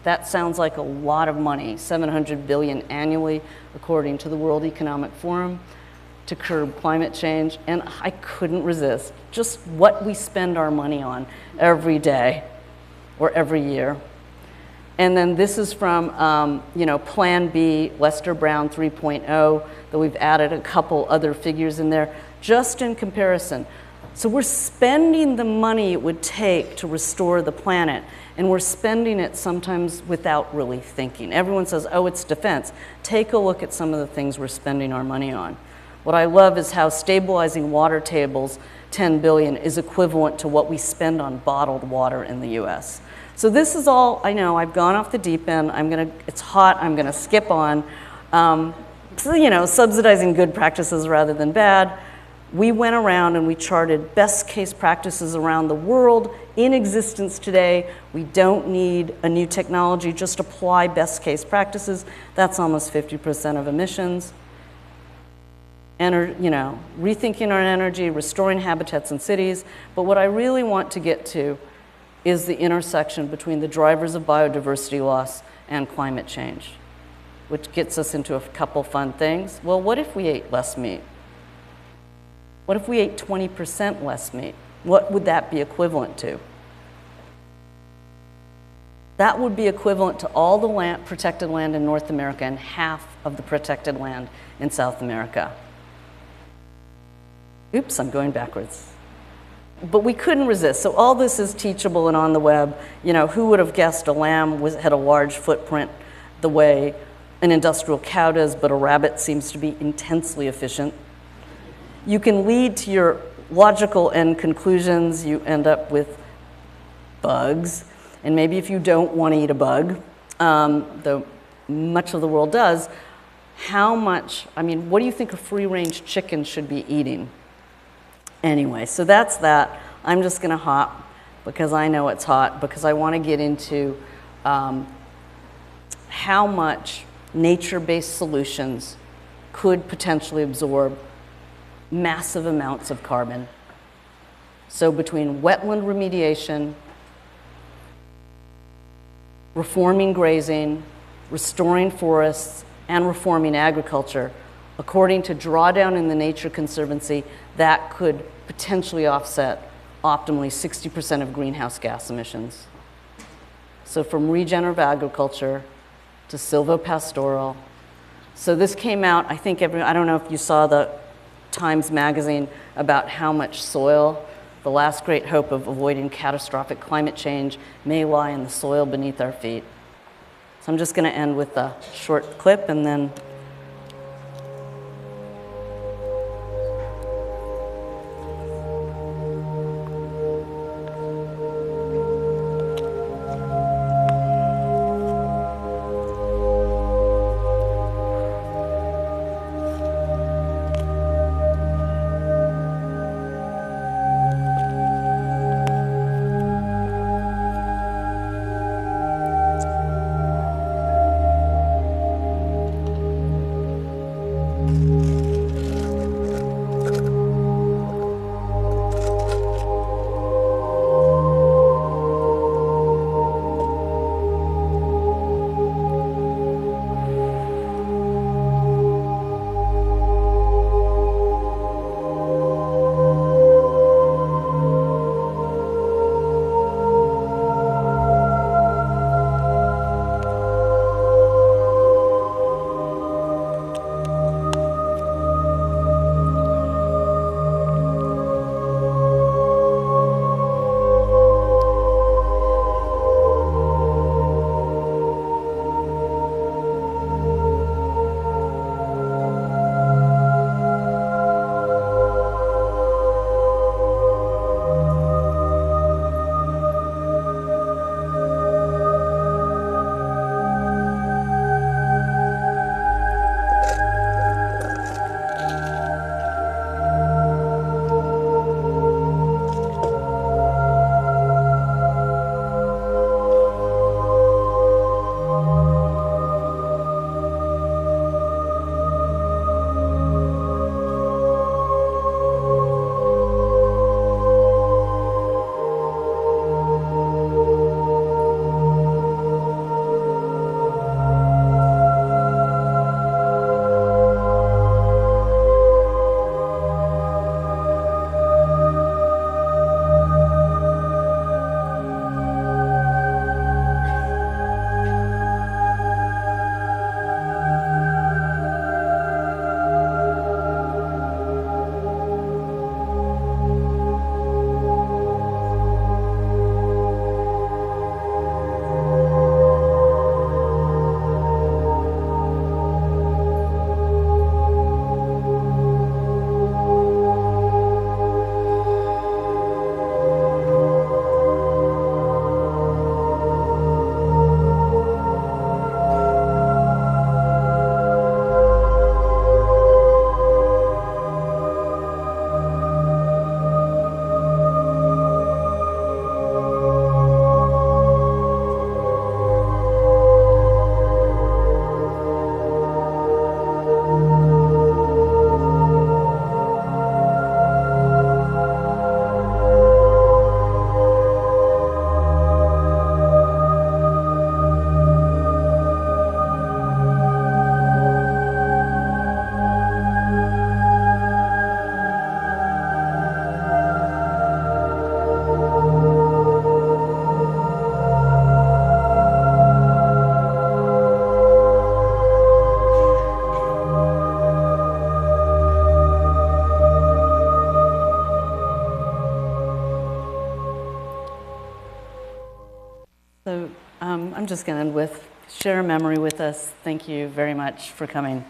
That sounds like a lot of money, $700 billion annually, according to the World Economic Forum, to curb climate change, and I couldn't resist. Just what we spend our money on every day or every year. And then this is from Plan B, Lester Brown 3.0, that we've added a couple other figures in there, just in comparison. So we're spending the money it would take to restore the planet, and we're spending it sometimes without really thinking. Everyone says, oh, it's defense. Take a look at some of the things we're spending our money on. What I love is how stabilizing water tables, 10 billion, is equivalent to what we spend on bottled water in the US. So this is all, I know, I've gone off the deep end. It's hot, I'm gonna skip on. subsidizing good practices rather than bad. We went around and we charted best case practices around the world in existence today. We don't need a new technology, just apply best case practices. That's almost 50% of emissions. Rethinking our energy, restoring habitats and cities. But what I really want to get to is the intersection between the drivers of biodiversity loss and climate change, which gets us into a couple fun things. Well, what if we ate less meat? What if we ate 20% less meat? What would that be equivalent to? That would be equivalent to all the protected land in North America and half of the protected land in South America. Oops, I'm going backwards. But we couldn't resist. So all this is teachable and on the web. Who would have guessed a lamb had a large footprint the way an industrial cow does, but a rabbit seems to be intensely efficient? You can lead to your logical end conclusions. You end up with bugs. And maybe if you don't want to eat a bug, though much of the world does, what do you think a free-range chicken should be eating? Anyway, so that's that. I'm just going to hop because I know it's hot, because I want to get into how much nature-based solutions could potentially absorb massive amounts of carbon. So between wetland remediation, reforming grazing, restoring forests, and reforming agriculture, according to drawdown in the Nature Conservancy, that could potentially offset optimally 60% of greenhouse gas emissions. So from regenerative agriculture to silvopastoral. So this came out, I don't know if you saw the Times Magazine about how much soil, the last great hope of avoiding catastrophic climate change, may lie in the soil beneath our feet. So I'm just going to end with a short clip and then just going to end with share a memory with us. Thank you very much for coming.